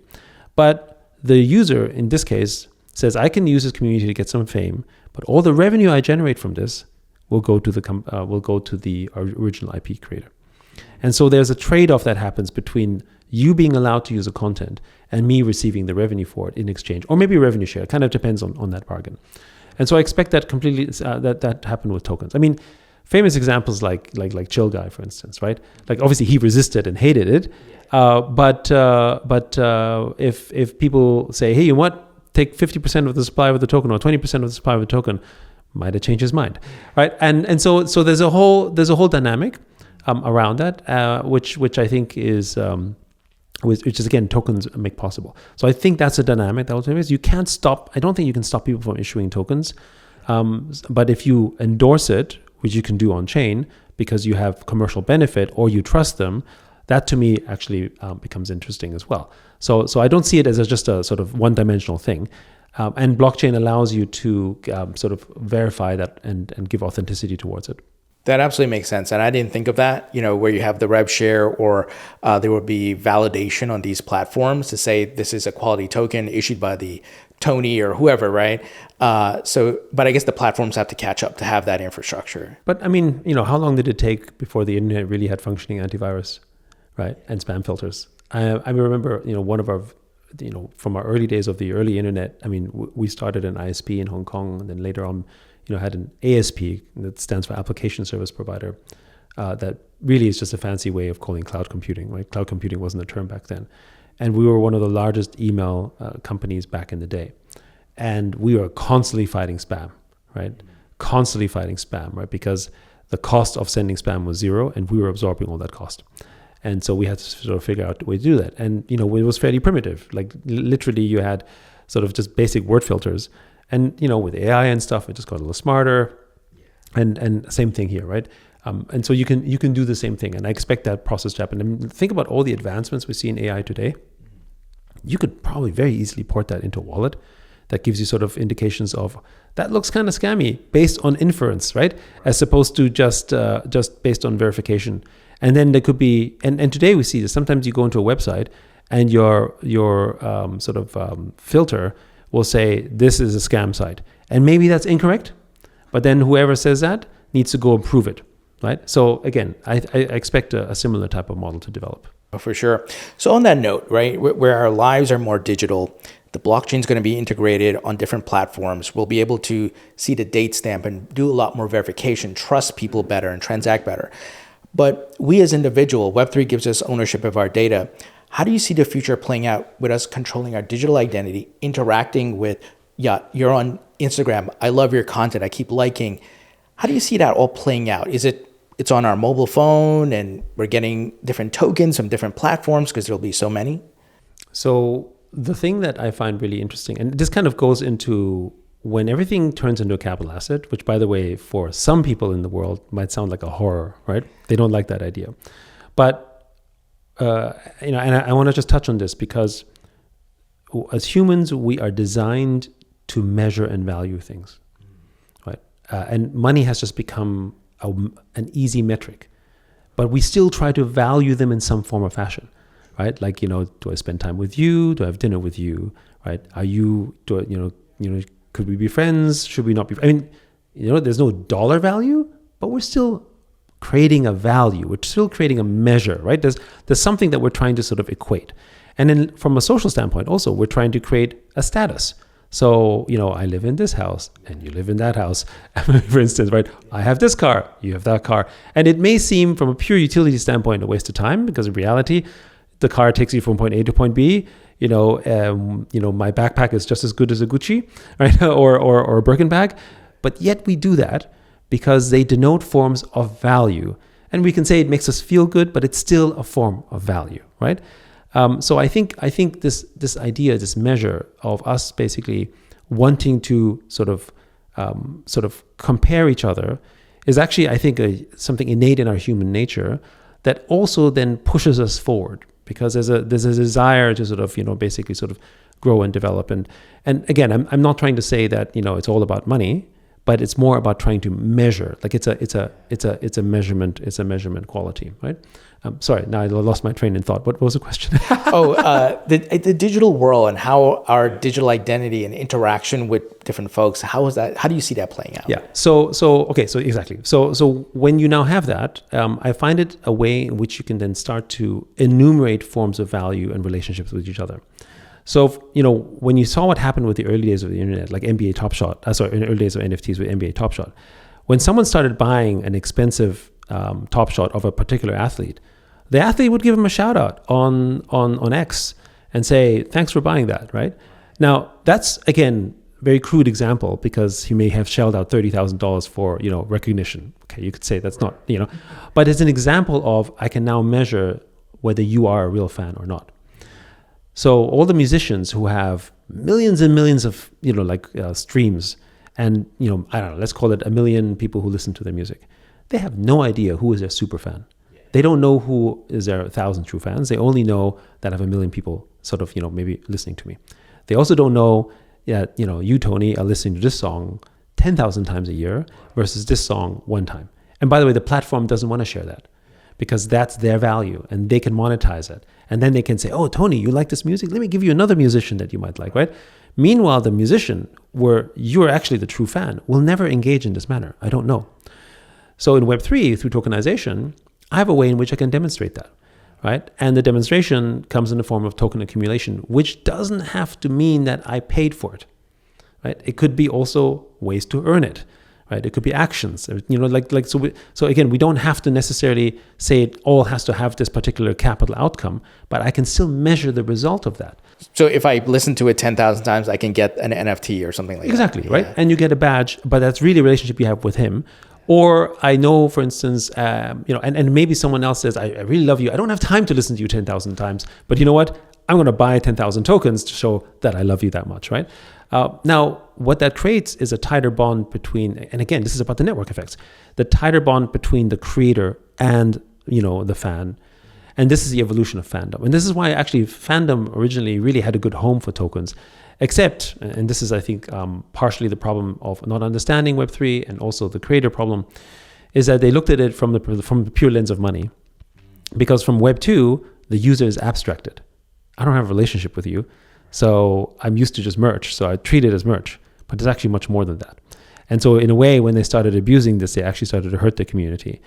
But the user in this case says, "I can use this community to get some fame, but all the revenue I generate from this will go to the original IP creator." And so there's a trade-off that happens between you being allowed to use the content and me receiving the revenue for it in exchange, or maybe revenue share. It kind of depends on that bargain. And so I expect that completely that happen with tokens. I mean, famous examples like Chill Guy, for instance, right? Like obviously he resisted and hated it, but if people say, "Hey, you know what? Take 50% of the supply of the token or 20% of the supply of the token," might have changed his mind, right? And so there's a whole dynamic around that, which I think is which is again tokens make possible. So I think that's a dynamic that ultimately is you can't stop. I don't think you can stop people from issuing tokens, but if you endorse it, which you can do on chain because you have commercial benefit or you trust them, that to me actually becomes interesting as well. So I don't see it as just a sort of one-dimensional thing. And blockchain allows you to sort of verify that and give authenticity towards it. That absolutely makes sense. And I didn't think of that, where you have the rev share or there would be validation on these platforms to say this is a quality token issued by the Tony or whoever, right? But I guess the platforms have to catch up to have that infrastructure. But I mean, how long did it take before the internet really had functioning antivirus, right? And spam filters. I remember, one of our from our early days of the early internet, I mean, we started an ISP in Hong Kong, and then later on, had an ASP that stands for Application Service Provider. That really is just a fancy way of calling cloud computing, right? Cloud computing wasn't a term back then. And we were one of the largest email companies back in the day. And we were constantly fighting spam, right? Constantly fighting spam, right? Because the cost of sending spam was zero, and we were absorbing all that cost. And so we had to sort of figure out a way to do that. And, it was fairly primitive. Like literally you had sort of just basic word filters. And, with AI and stuff, it just got a little smarter. And same thing here, right? And so you can do the same thing, and I expect that process to happen. And think about all the advancements we see in AI today. You could probably very easily port that into a wallet that gives you sort of indications of that looks kind of scammy based on inference, right? As opposed to just based on verification. And then there could be, and today we see this. Sometimes you go into a website and your filter will say this is a scam site, and maybe that's incorrect. But then whoever says that needs to go and prove it, right? So again, I expect a similar type of model to develop. Oh, for sure. So on that note, right, where our lives are more digital, the blockchain is going to be integrated on different platforms. We'll be able to see the date stamp and do a lot more verification, trust people better, and transact better. But we as individual, Web3 gives us ownership of our data. How do you see the future playing out with us controlling our digital identity, interacting with, yeah, you're on Instagram, I love your content, I keep liking. How do you see that all playing out? Is it's on our mobile phone and we're getting different tokens from different platforms because there'll be so many? So the thing that I find really interesting, and this kind of goes into when everything turns into a capital asset, which by the way, for some people in the world might sound like a horror, right? They don't like that idea. But, and I want to just touch on this because as humans, we are designed to measure and value things, right? And money has just become an easy metric, but we still try to value them in some form or fashion, right? Like, do I spend time with you? Do I have dinner with you? Right? Could we be friends? Should we not be? I mean, there's no dollar value, but we're still creating a value. We're still creating a measure, right? There's something that we're trying to sort of equate. And then from a social standpoint, also, we're trying to create a status. So, I live in this house and you live in that house. For instance, right? I have this car, you have that car. And it may seem from a pure utility standpoint a waste of time because in reality, the car takes you from point A to point B. My backpack is just as good as a Gucci, right? or a Birkin bag. But yet we do that because they denote forms of value. And we can say it makes us feel good, but it's still a form of value, right? So I think this idea, this measure of us basically wanting to sort of compare each other is actually, I think, something innate in our human nature that also then pushes us forward because there's a desire to sort of basically sort of grow and develop and again I'm not trying to say that it's all about money, but it's more about trying to measure. Like it's a measurement quality, right? Sorry, now I lost my train of thought. What was the question? The digital world and how our digital identity and interaction with different folks. How do you see that playing out? Yeah. So exactly. So when you now have that, I find it a way in which you can then start to enumerate forms of value and relationships with each other. So, when you saw what happened with the early days of the internet, like NBA Top Shot, in the early days of NFTs with NBA Top Shot, when someone started buying an expensive Top Shot of a particular athlete, the athlete would give him a shout out on X and say, thanks for buying that, right? Now, that's, again, very crude example because he may have shelled out $30,000 for, recognition. Okay, you could say that's not, but it's an example of I can now measure whether you are a real fan or not. So all the musicians who have millions and millions of, streams and, I don't know, let's call it 1 million people who listen to their music. They have no idea who is their super fan. They don't know who is their 1,000 true fans. They only know that I have 1 million people sort of, maybe listening to me. They also don't know that, you, Tony, are listening to this song 10,000 times a year versus this song one time. And by the way, the platform doesn't want to share that because that's their value and they can monetize it. And then they can say, oh, Tony, you like this music? Let me give you another musician that you might like, right? Meanwhile, the musician, where you're actually the true fan, will never engage in this manner. I don't know. So in Web3, through tokenization, I have a way in which I can demonstrate that, right? And the demonstration comes in the form of token accumulation, which doesn't have to mean that I paid for it, right? It could be also ways to earn it, right? It could be actions, so again, we don't have to necessarily say it all has to have this particular capital outcome, but I can still measure the result of that. So if I listen to it 10,000 times, I can get an NFT or something like exactly, that. Exactly, right? Yeah. And you get a badge, but that's really a relationship you have with him. Or I know, for instance, and maybe someone else says, I really love you. I don't have time to listen to you 10,000 times, but you know what? I'm going to buy 10,000 tokens to show that I love you that much, right? Now, what that creates is a tighter bond between, and again, this is about the network effects, the tighter bond between the creator and, the fan. And this is the evolution of fandom. And this is why actually fandom originally really had a good home for tokens, except, and this is, I think, partially the problem of not understanding Web3 and also the creator problem, is that they looked at it from the pure lens of money. Because from Web 2, the user is abstracted. I don't have a relationship with you. So I'm used to just merch. So I treat it as merch, but it's actually much more than that. And so in a way, when they started abusing this, they actually started to hurt the community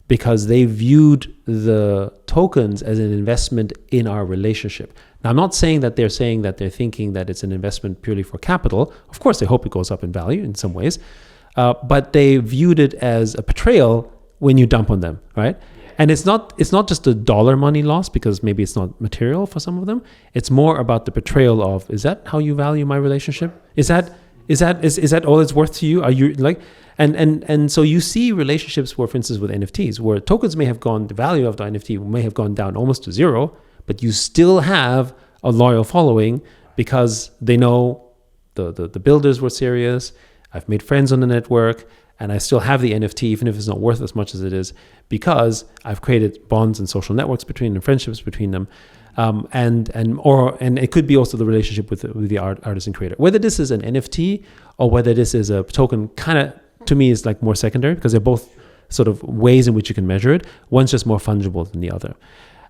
because they viewed the tokens as an investment in our relationship. Now, I'm not saying that they're thinking that it's an investment purely for capital. Of course, they hope it goes up in value in some ways, but they viewed it as a betrayal when you dump on them, right? And it's not just a dollar money loss because maybe it's not material for some of them. It's more about the betrayal of, is that how you value my relationship? Is that all it's worth to you? Are you like, and so you see relationships where, for instance, with NFTs, where tokens may have gone, the value of the NFT may have gone down almost to zero, but you still have a loyal following because they know the builders were serious. I've made friends on the network. And I still have the NFT, even if it's not worth as much as it is, because I've created bonds and social networks between them, friendships between them, and it could be also the relationship with the artist and creator. Whether this is an NFT or whether this is a token, kind of to me is like more secondary because they're both sort of ways in which you can measure it. One's just more fungible than the other.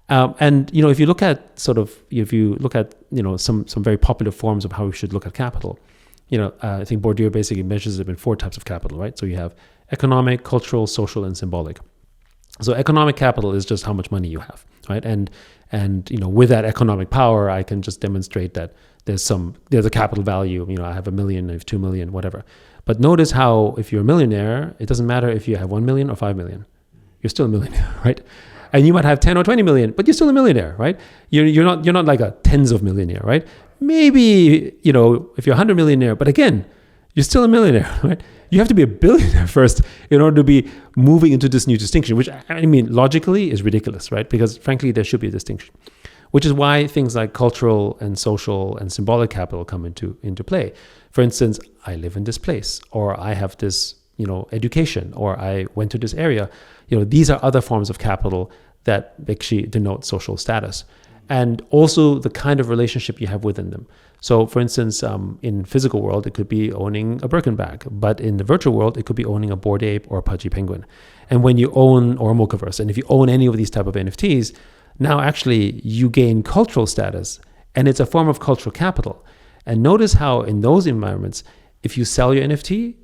And if you look at some very popular forms of how we should look at capital. I think Bourdieu basically measures it in 4 types of capital, right? So you have economic, cultural, social, and symbolic. So economic capital is just how much money you have, right? And with that economic power, I can just demonstrate that there's a capital value. I have $1 million, I have 2 million, whatever. But notice how if you're a millionaire, it doesn't matter if you have 1 million or 5 million. You're still a millionaire, right? And you might have 10 or 20 million, but you're still a millionaire, right? You're not like a tens of millionaire, right? Maybe, if you're 100 millionaire, but again, you're still a millionaire, right? You have to be a billionaire first in order to be moving into this new distinction, which logically is ridiculous, right? Because frankly, there should be a distinction, which is why things like cultural and social and symbolic capital come into play. For instance, I live in this place, or I have this, education, or I went to this area. These are other forms of capital that actually denote social status. And also the kind of relationship you have within them. So for instance, in physical world, it could be owning a Birkin bag, but in the virtual world, it could be owning a Bored Ape or a Pudgy Penguin. And when you own, or a Mochaverse, and if you own any of these type of NFTs, now actually you gain cultural status, and it's a form of cultural capital. And notice how in those environments, if you sell your NFT,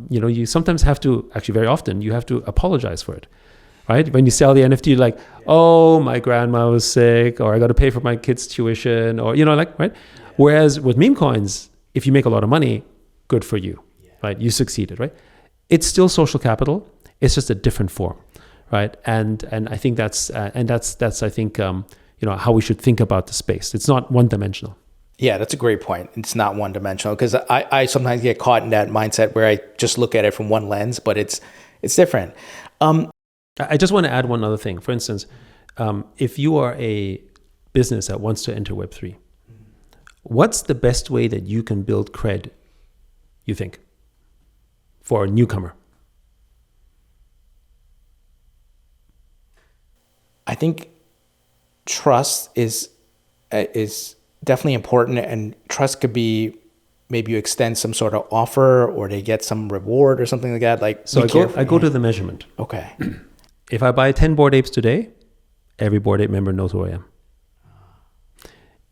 you sometimes have to, actually very often, you have to apologize for it. Right? When you sell the NFT, you're like, oh, my grandma was sick, or I got to pay for my kid's tuition, or, right? Whereas with Memecoins, if you make a lot of money, good for you, right? You succeeded, right? It's still social capital. It's just a different form, right? And I think that's I think, how we should think about the space. It's not one dimensional. Yeah, that's a great point. It's not one dimensional because I sometimes get caught in that mindset where I just look at it from one lens, but it's different. I just want to add one other thing. For instance, if you are a business that wants to enter Web3, what's the best way that you can build cred, you think, for a newcomer? I think trust is definitely important, and trust could be maybe you extend some sort of offer or they get some reward or something like that. I go to the measurement. Okay. If I buy 10 Bored Apes today, every Bored Ape member knows who I am.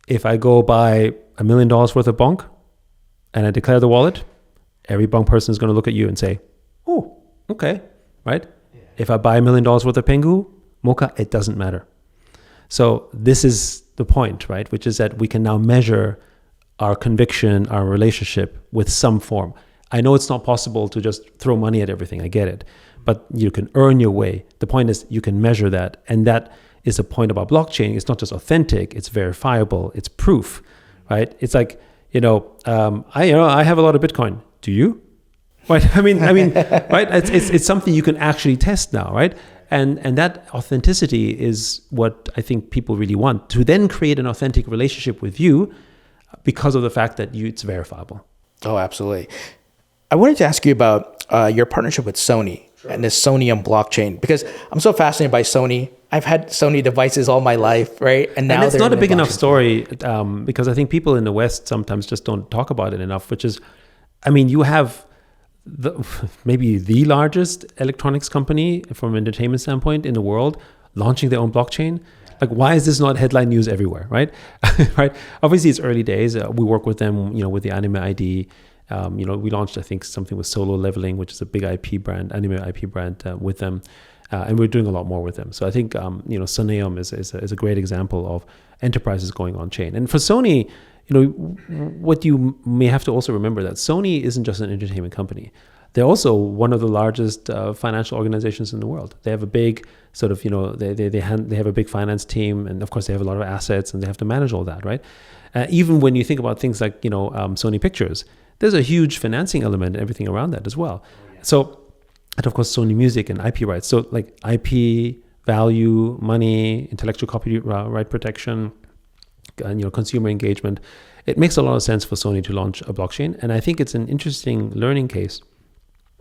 If I go buy $1 million worth of bonk and I declare the wallet, every bonk person is going to look at you and say, oh, okay, right? Yeah. If I buy $1 million worth of Pengu, Mocha, it doesn't matter. So this is the point, right? Which is that we can now measure our conviction, our relationship with some form. I know it's not possible to just throw money at everything. I get it. But you can earn your way. The point is you can measure that. And that is the point about blockchain. It's not just authentic, it's verifiable, it's proof, right? It's like, I have a lot of Bitcoin. Do you? Right? I mean, right? It's something you can actually test now, right? And that authenticity is what I think people really want, to then create an authentic relationship with you because of the fact that it's verifiable. Oh, absolutely. I wanted to ask you about your partnership with Sony and the Sony blockchain, because I'm so fascinated by Sony. I've had Sony devices all my life, right? And now it's not a big enough story because I think people in the West sometimes just don't talk about it enough, which is, I mean, you have maybe the largest electronics company from an entertainment standpoint in the world launching their own blockchain. Like, why is this not headline news everywhere, right? Right? Obviously, it's early days. We work with them, with the Anime ID. We launched, I think, something with Solo Leveling, which is a big IP brand, anime IP brand with them. And we're doing a lot more with them. So I think, Soneum is a great example of enterprises going on chain. And for Sony, what you may have to also remember that Sony isn't just an entertainment company. They're also one of the largest financial organizations in the world. They have a big sort of, they have a big finance team, and of course they have a lot of assets, and they have to manage all that, right? Even when you think about things like, Sony Pictures, there's a huge financing element and everything around that as well. So, and of course, Sony Music and IP rights. So like IP, value, money, intellectual copyright protection, and, consumer engagement. It makes a lot of sense for Sony to launch a blockchain. And I think it's an interesting learning case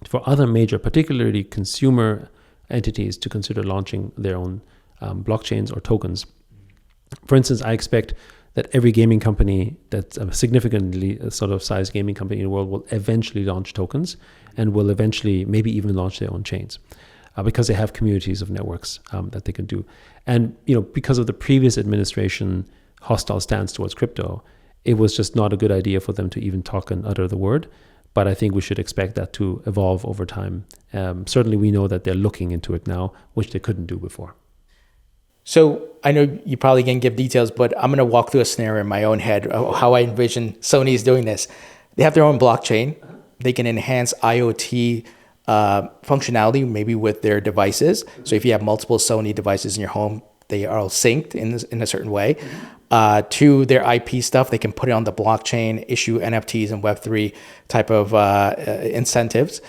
for other major, particularly consumer entities, to consider launching their own blockchains or tokens. For instance, I expect that every gaming company that's a significantly sort of size gaming company in the world will eventually launch tokens and will eventually maybe even launch their own chains because they have communities of networks that they can do. And, because of the previous administration hostile stance towards crypto, it was just not a good idea for them to even talk and utter the word. But I think we should expect that to evolve over time. Certainly, we know that they're looking into it now, which they couldn't do before. So I know you probably can't give details, but I'm going to walk through a scenario in my own head of how I envision Sony is doing this. They have their own blockchain. They can enhance IoT functionality, maybe with their devices. So if you have multiple Sony devices in your home, they are all synced in a certain way. To their IP stuff, they can put it on the blockchain, issue NFTs and Web3 type of incentives.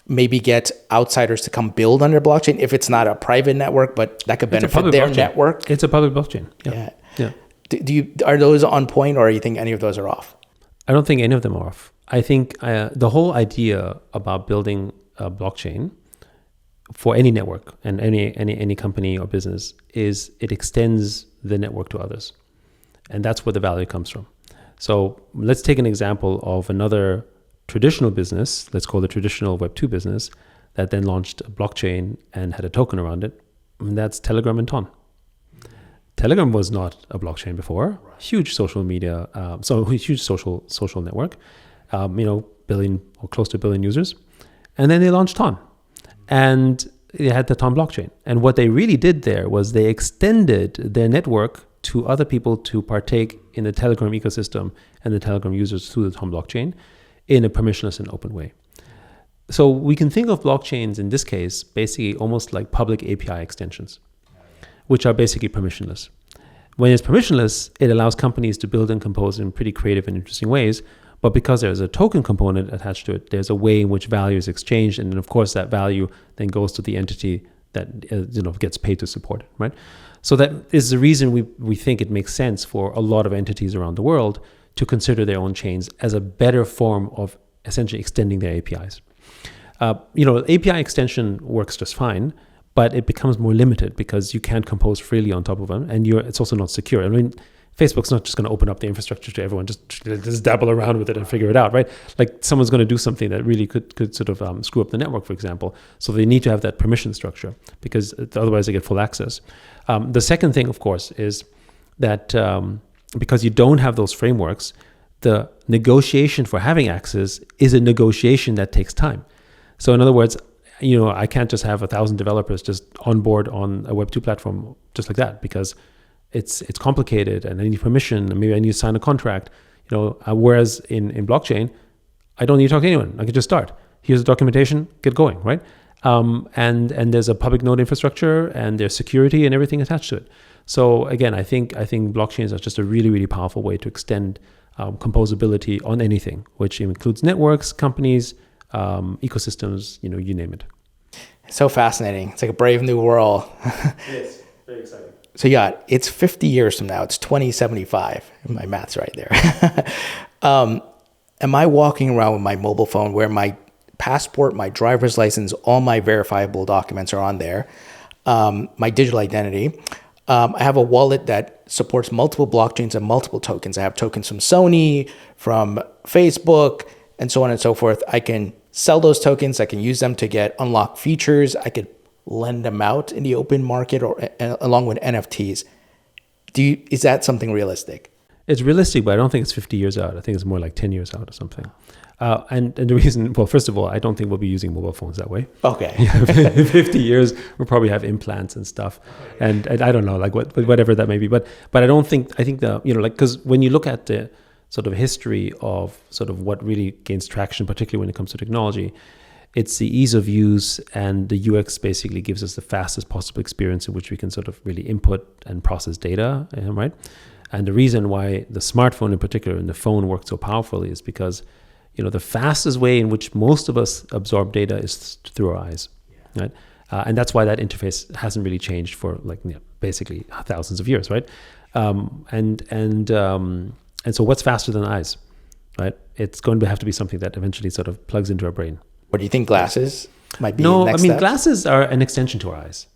Maybe get outsiders to come build on their blockchain if it's not a private network, but that could benefit their network. It's a public blockchain. Yeah. Are those on point, or do you think any of those are off? I don't think any of them are off. I think the whole idea about building a blockchain for any network and any company or business is it extends the network to others. And that's where the value comes from. So let's take an example of another traditional business, let's call it traditional Web2 business, that then launched a blockchain and had a token around it. And that's Telegram and Ton. Telegram was not a blockchain before. Huge social media, huge social network, billion or close to a billion users. And then they launched Ton. And they had the Ton blockchain. And what they really did there was they extended their network to other people to partake in the Telegram ecosystem and the Telegram users through the Ton blockchain in a permissionless and open way. So we can think of blockchains in this case basically almost like public API extensions, which are basically permissionless. When it's permissionless, it allows companies to build and compose in pretty creative and interesting ways. But because there's a token component attached to it, there's a way in which value is exchanged. And then, of course, that value then goes to the entity that gets paid to support it, right? So that is the reason we think it makes sense for a lot of entities around the world to consider their own chains as a better form of essentially extending their APIs. API extension works just fine, but it becomes more limited because you can't compose freely on top of them, and it's also not secure. I mean, Facebook's not just going to open up the infrastructure to everyone, just dabble around with it and figure it out, right? Like someone's going to do something that really could sort of screw up the network, for example. So they need to have that permission structure because otherwise they get full access. The second thing, of course, is that because you don't have those frameworks, the negotiation for having access is a negotiation that takes time. So in other words, I can't just have 1,000 developers just on board on a Web2 platform just like that because it's complicated and I need permission and maybe I need to sign a contract. Whereas in blockchain, I don't need to talk to anyone. I can just start. Here's the documentation, get going, right? And there's a public node infrastructure and there's security and everything attached to it. So again, I think blockchains are just a really, really powerful way to extend composability on anything, which includes networks, companies, ecosystems, you name it. So fascinating. It's like a brave new world. Yes, very exciting. So yeah, it's 50 years from now. It's 2075. My math's right there. Am I walking around with my mobile phone where my passport, my driver's license, all my verifiable documents are on there, my digital identity. I have a wallet that supports multiple blockchains and multiple tokens. I have tokens from Sony, from Facebook, and so on and so forth. I can sell those tokens. I can use them to unlock features. I could lend them out in the open market or along with NFTs. Is that something realistic? It's realistic, but I don't think it's 50 years out. I think it's more like 10 years out or something. And the reason, well, first of all, I don't think we'll be using mobile phones that way. Okay. In 50 years, we'll probably have implants and stuff. And I don't know, like whatever that may be. But I think because when you look at the sort of history of sort of what really gains traction, particularly when it comes to technology, it's the ease of use, and the UX basically gives us the fastest possible experience in which we can sort of really input and process data, right? And the reason why the smartphone in particular and the phone work so powerfully is because, the fastest way in which most of us absorb data is through our eyes, right? And that's why that interface hasn't really changed for basically thousands of years, right? And so what's faster than eyes, right? It's going to have to be something that eventually sort of plugs into our brain. What do you think glasses might be? No, next I mean, step? glasses are an extension to our eyes.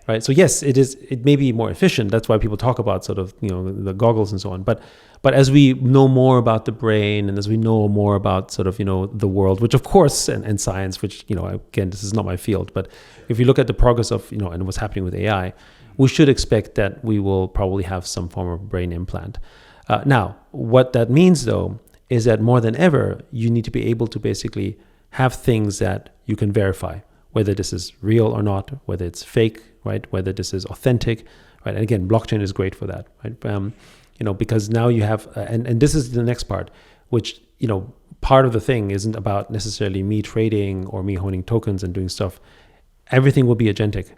Right. So yes, it may be more efficient. That's why people talk about sort of, the goggles and so on. But as we know more about the brain, and as we know more about sort of, the world, which of course, and science, which, again, this is not my field, but if you look at the progress of, and what's happening with AI, we should expect that we will probably have some form of brain implant. Now, what that means though, is that more than ever, you need to be able to basically have things that you can verify, whether this is real or not, whether it's fake, right? Whether this is authentic, right? And again, blockchain is great for that, right? Because now you have, and this is the next part, which, part of the thing isn't about necessarily me trading or me holding tokens and doing stuff. Everything will be agentic.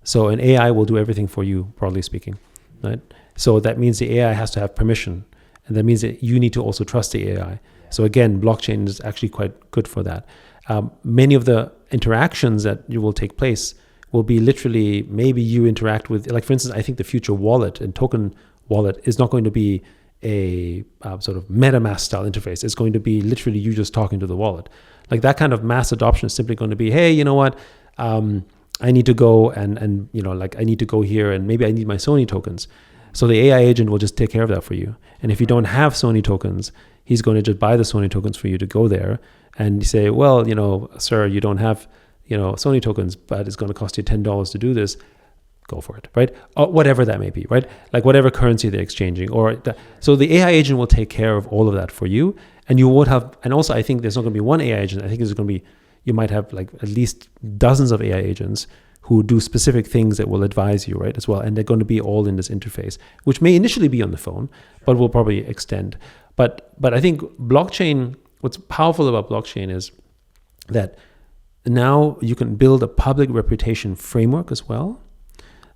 So an AI will do everything for you, broadly speaking, right? So that means the AI has to have permission. And that means that you need to also trust the AI. So again, blockchain is actually quite good for that. Many of the interactions that you will take place will be literally, maybe you interact with, like for instance, I think the future wallet and token wallet is not going to be a sort of MetaMask style interface. It's going to be literally you just talking to the wallet. Like that kind of mass adoption is simply going to be, hey, you know what? I need to go and I need to go here and maybe I need my Sony tokens. So the AI agent will just take care of that for you. And if you don't have Sony tokens, he's going to just buy the Sony tokens for you to go there. And you say, well, sir, you don't have, Sony tokens, but it's going to cost you $10 to do this. Go for it, right? Or whatever that may be, right? Like whatever currency they're exchanging. So the AI agent will take care of all of that for you. And you would have, and also I think there's not going to be one AI agent. I think there's going to be, you might have like at least dozens of AI agents who do specific things that will advise you, right, as well. And they're going to be all in this interface, which may initially be on the phone, but will probably extend. But I think blockchain, what's powerful about blockchain is that now you can build a public reputation framework as well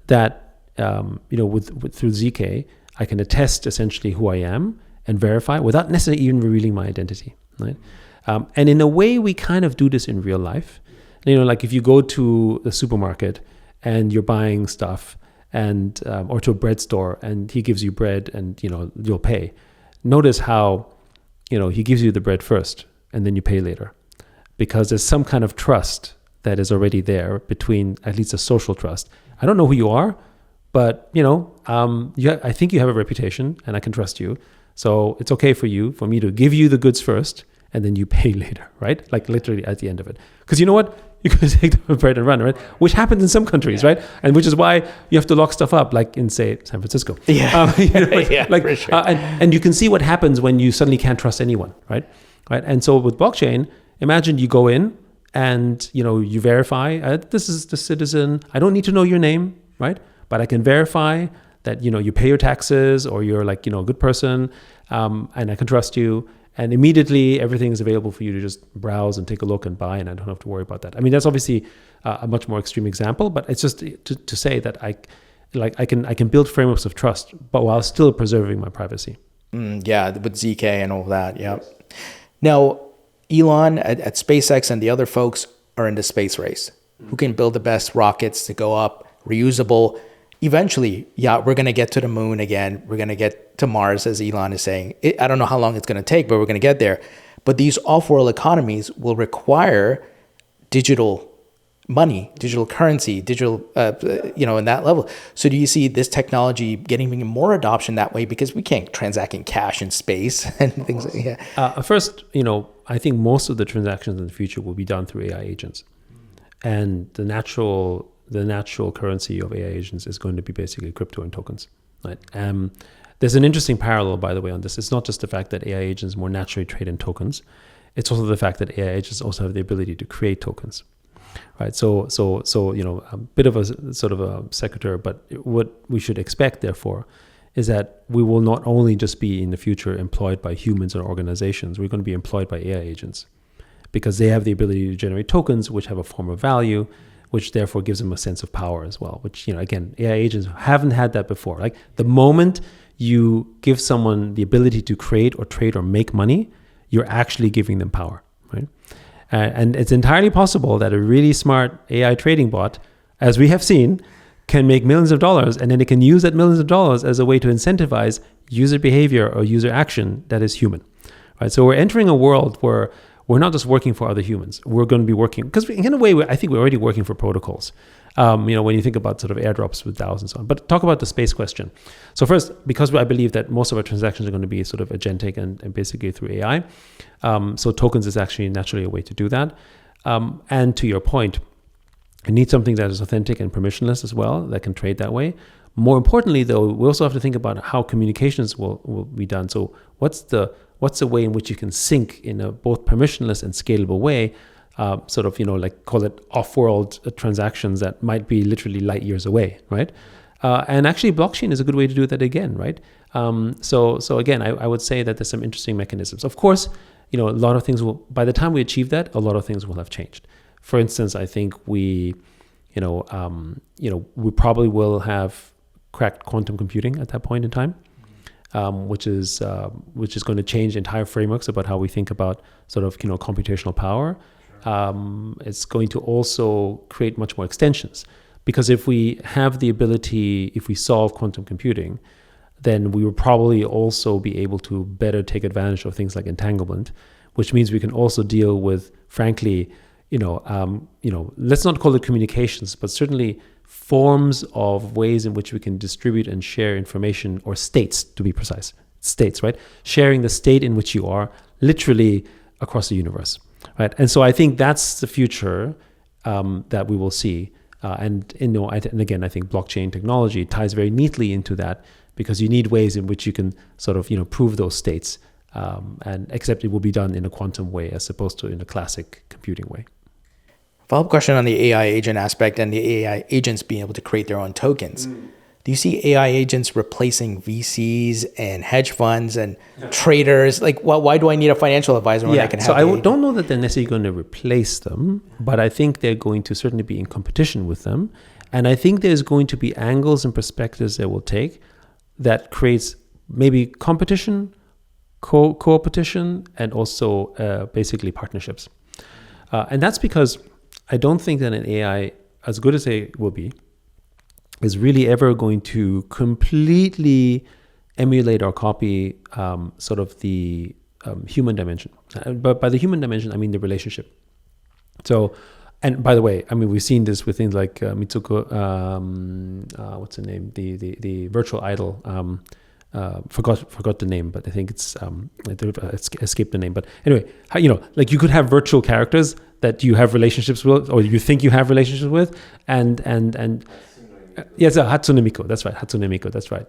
that, through ZK, I can attest essentially who I am and verify without necessarily even revealing my identity, right? And in a way, we kind of do this in real life. Like if you go to the supermarket and you're buying stuff and or to a bread store and he gives you bread and, you'll pay. Notice how, he gives you the bread first and then you pay later, because there's some kind of trust that is already there between, at least a social trust. I don't know who you are, but, I think you have a reputation and I can trust you. So it's okay for me to give you the goods first and then you pay later, right? Like literally at the end of it. Because you know what? You can take the bread and run, right? Which happens in some countries, right? And which is why you have to lock stuff up, like in, say, San Francisco. Yeah, for sure. And you can see what happens when you suddenly can't trust anyone, right? And so with blockchain, imagine you go in and, you verify, this is the citizen. I don't need to know your name, right? But I can verify that, you pay your taxes or you're like, a good person, and I can trust you. And immediately everything is available for you to just browse and take a look and buy, and I don't have to worry about that. I mean, that's obviously a much more extreme example, but it's just to say that I can build frameworks of trust, but while still preserving my privacy. Yeah, with ZK and all that. Yeah. Now, Elon at SpaceX and the other folks are in the space race. Who can build the best rockets to go up, reusable? Eventually, yeah, we're going to get to the moon again. We're going to get to Mars, as Elon is saying. I don't know how long it's going to take, but we're going to get there. But these off-world economies will require digital money, digital currency, digital, in that level. So do you see this technology getting even more adoption that way? Because we can't transact in cash in space and things like that. First, I think most of the transactions in the future will be done through AI agents. And the natural currency of AI agents is going to be basically crypto and tokens. Right? There's an interesting parallel, by the way, on this. It's not just the fact that AI agents more naturally trade in tokens. It's also the fact that AI agents also have the ability to create tokens. Right. So a bit of a sort of a sequitur, but what we should expect, therefore, is that we will not only just be in the future employed by humans or organizations, we're going to be employed by AI agents because they have the ability to generate tokens which have a form of value, which therefore gives them a sense of power as well, which, again, AI agents haven't had that before. Like the moment you give someone the ability to create or trade or make money, you're actually giving them power, right? And it's entirely possible that a really smart AI trading bot, as we have seen, can make millions of dollars, and then it can use that millions of dollars as a way to incentivize user behavior or user action that is human, right? So we're entering a world where we're not just working for other humans. We're going to be working, because in a way, I think we're already working for protocols. When you think about sort of airdrops with DAOs and so on. But talk about the space question. So first, because I believe that most of our transactions are going to be sort of agentic and basically through AI, so tokens is actually naturally a way to do that. And to your point, you need something that is authentic and permissionless as well, that can trade that way. More importantly, though, we also have to think about how communications will be done. So what's the way in which you can sync in a both permissionless and scalable way, call it off-world transactions that might be literally light years away, right? And actually, blockchain is a good way to do that again, right? So again, I would say that there's some interesting mechanisms. Of course, a lot of things will, by the time we achieve that, a lot of things will have changed. For instance, I think we probably will have cracked quantum computing at that point in time. Which is going to change entire frameworks about how we think about sort of computational power. It's going to also create much more extensions, because if we have the ability, if we solve quantum computing, then we will probably also be able to better take advantage of things like entanglement, which means we can also deal with, frankly, let's not call it communications, but certainly forms of ways in which we can distribute and share information, or states, to be precise. States, right? Sharing the state in which you are literally across the universe, right? And so I think that's the future that we will see. And again, I think blockchain technology ties very neatly into that, because you need ways in which you can sort of prove those states, and except it will be done in a quantum way as opposed to in a classic computing way. Follow-up question on the AI agent aspect and the AI agents being able to create their own tokens. Do you see AI agents replacing VCs and hedge funds and traders? Like, why do I need a financial advisor when I can have? So I don't know that they're necessarily going to replace them, but I think they're going to certainly be in competition with them. And I think there's going to be angles and perspectives they will take that creates maybe competition, co-opetition, and also basically partnerships. And that's because I don't think that an AI, as good as it will be, is really ever going to completely emulate or copy sort of the human dimension. But by the human dimension, I mean the relationship. So, and by the way, I mean, we've seen this with things like Mitsuko, what's the name? The virtual idol. Forgot the name, but I think it's escaped the name. But anyway, like you could have virtual characters that you have relationships with, or you think you have relationships with, and yes, Hatsune Miku. That's right, Hatsune Miku. That's right.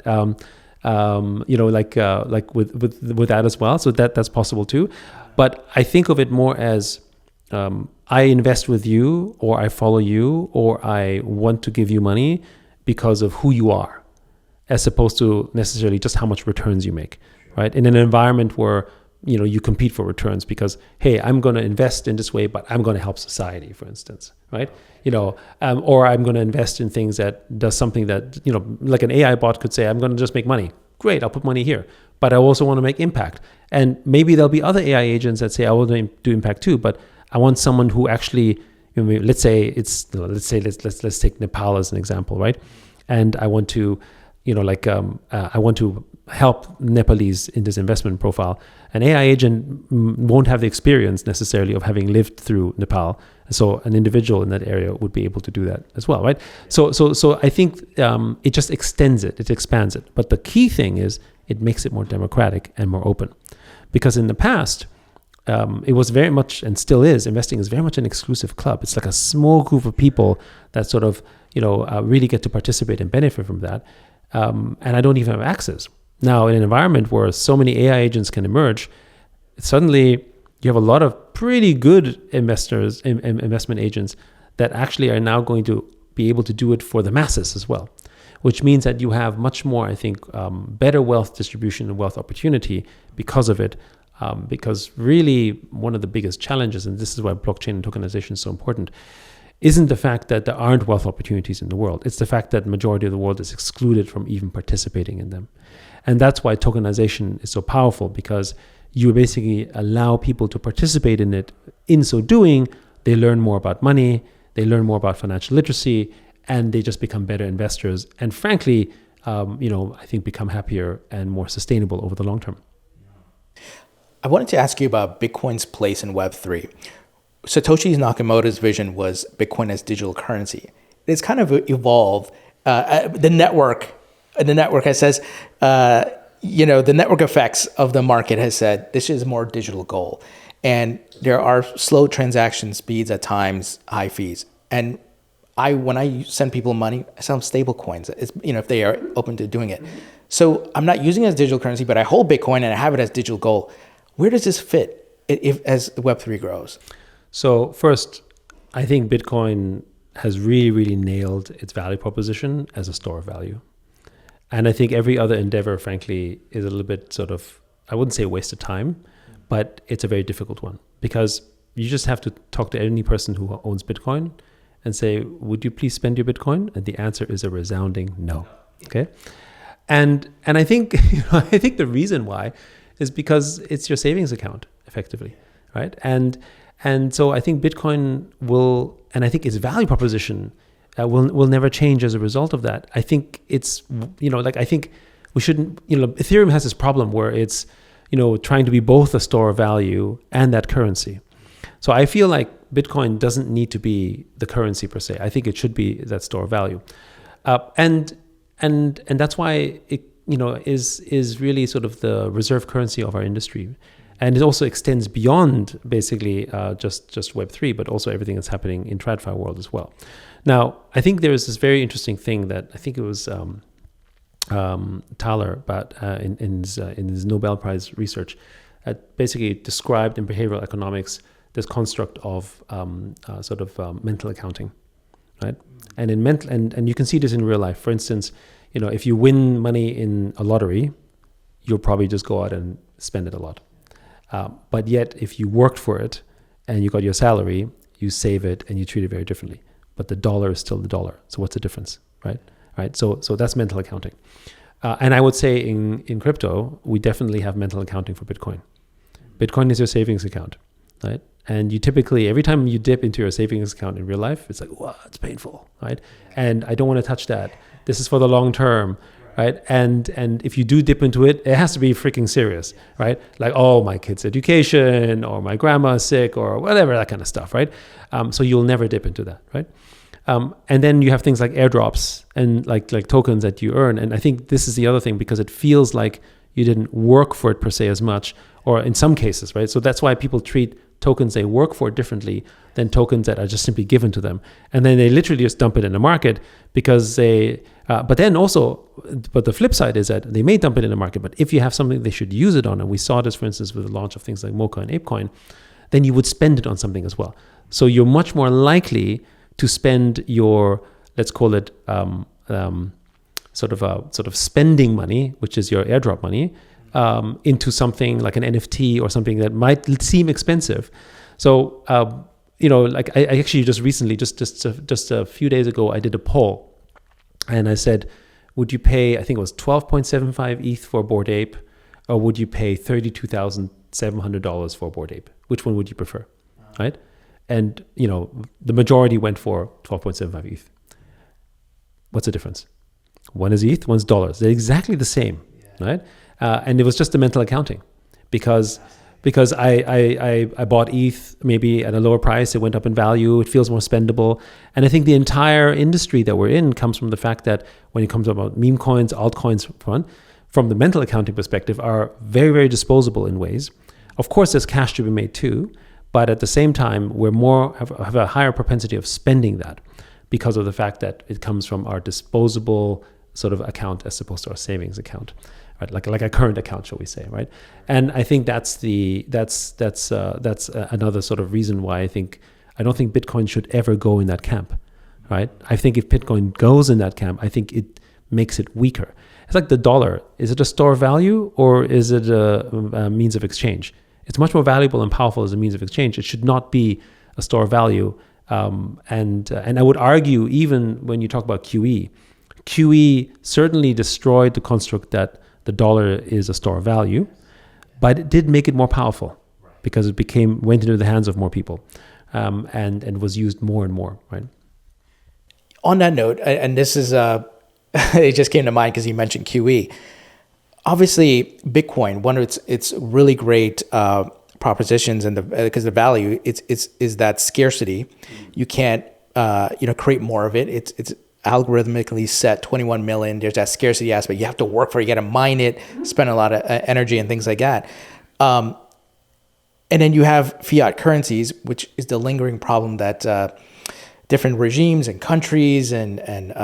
Like with that as well. So that's possible too. But I think of it more as I invest with you, or I follow you, or I want to give you money because of who you are, as opposed to necessarily just how much returns you make, right? In an environment where you compete for returns because, hey, I'm going to invest in this way, but I'm going to help society, for instance, right? Or I'm going to invest in things that does something that, like an AI bot could say, I'm going to just make money. great, I'll put money here. But I also want to make impact. And maybe there'll be other AI agents that say, I want to do impact too, but I want someone who actually, let's take Nepal as an example, right? And I want to, I want to help Nepalese in this investment profile. An AI agent won't have the experience necessarily of having lived through Nepal. So an individual in that area would be able to do that as well, right? So I think it just extends it, it expands it. But the key thing is it makes it more democratic and more open. Because in the past, it was very much, and still is, investing is very much an exclusive club. It's like a small group of people that sort of, really get to participate and benefit from that. And I don't even have access. Now, in an environment where so many AI agents can emerge, suddenly you have a lot of pretty good investment agents that actually are now going to be able to do it for the masses as well, which means that you have much more, I think, better wealth distribution and wealth opportunity because of it. Because really one of the biggest challenges, and this is why blockchain and tokenization is so important, isn't the fact that there aren't wealth opportunities in the world. It's the fact that the majority of the world is excluded from even participating in them. And that's why tokenization is so powerful, because you basically allow people to participate in it. In so doing, they learn more about money, they learn more about financial literacy, and they just become better investors. And frankly, I think become happier and more sustainable over the long term. I wanted to ask you about Bitcoin's place in Web3. Satoshi Nakamoto's vision was Bitcoin as digital currency. It's kind of evolved. The network has says, the network effects of the market has said this is more digital gold. And there are slow transaction speeds at times, high fees. And when I send people money, I sell them stable coins, if they are open to doing it. So I'm not using it as digital currency, but I hold Bitcoin and I have it as digital gold. Where does this fit as the Web3 grows? So first, I think Bitcoin has really, really nailed its value proposition as a store of value. And I think every other endeavor, frankly, is a little bit sort of, I wouldn't say a waste of time, but it's a very difficult one, because you just have to talk to any person who owns Bitcoin and say, would you please spend your Bitcoin? And the answer is a resounding no. Okay. And I think, I think the reason why is because it's your savings account effectively, right? And so I think Bitcoin will, and I think its value proposition will never change as a result of that. I think it's, I think we shouldn't, Ethereum has this problem where it's, trying to be both a store of value and that currency. So I feel like Bitcoin doesn't need to be the currency per se. I think it should be that store of value. And that's why it, is really sort of the reserve currency of our industry. And it also extends beyond basically just Web3, but also everything that's happening in TradFi world as well. Now, I think there is this very interesting thing that I think it was Thaler, but in his Nobel Prize research, basically described in behavioral economics this construct of mental accounting, right? And in mental, and you can see this in real life. For instance, if you win money in a lottery, you'll probably just go out and spend it a lot. But yet, if you worked for it and you got your salary, you save it and you treat it very differently. But the dollar is still the dollar. So what's the difference, right? Right. So that's mental accounting. And I would say in crypto, we definitely have mental accounting for Bitcoin. Bitcoin is your savings account, right? And you typically, every time you dip into your savings account in real life, it's like, wow, it's painful, right? And I don't want to touch that. This is for the long term. Right. And if you do dip into it, it has to be freaking serious. Right. Like, oh, my kid's education or my grandma's sick or whatever, that kind of stuff. Right. So you'll never dip into that. Right. And then you have things like airdrops and like tokens that you earn. And I think this is the other thing, because it feels like you didn't work for it per se as much, or in some cases. Right. So that's why people treat tokens they work for differently than tokens that are just simply given to them. And then they literally just dump it in the market because but the flip side is that they may dump it in the market, but if you have something they should use it on, and we saw this, for instance, with the launch of things like Mocha and ApeCoin, then you would spend it on something as well. So you're much more likely to spend your, let's call it sort of spending money, which is your airdrop money, into something like an NFT or something that might seem expensive. So, I actually just recently, just a few days ago, I did a poll, and I said, would you pay, I think it was 12.75 ETH for Bored Ape, or would you pay $32,700 for Bored Ape? Which one would you prefer, right? And, the majority went for 12.75 ETH. What's the difference? One is ETH, one's dollars. They're exactly the same, right? And it was just a mental accounting because I bought ETH maybe at a lower price. It went up in value. It feels more spendable. And I think the entire industry that we're in comes from the fact that when it comes about meme coins, altcoins, from the mental accounting perspective, are very, very disposable in ways. Of course, there's cash to be made too, but at the same time, we're have a higher propensity of spending that because of the fact that it comes from our disposable sort of account as opposed to our savings account, right? Like a current account, shall we say, right? And I think that's another sort of reason why I don't think Bitcoin should ever go in that camp, right? I think if Bitcoin goes in that camp, I think it makes it weaker. It's like the dollar. Is it a store of value or is it a means of exchange? It's much more valuable and powerful as a means of exchange. It should not be a store of value. And I would argue, even when you talk about QE certainly destroyed the construct that the dollar is a store of value, but it did make it more powerful because it went into the hands of more people, and was used more and more, right? On that note, and this is it just came to mind because you mentioned QE. Obviously, Bitcoin, one of its really great propositions, and because the value is that scarcity. You can't create more of it. It's algorithmically set 21 million. There's that scarcity aspect. You have to work for it. You got to mine it, spend a lot of energy and things like that. And then you have fiat currencies, which is the lingering problem that different regimes and countries and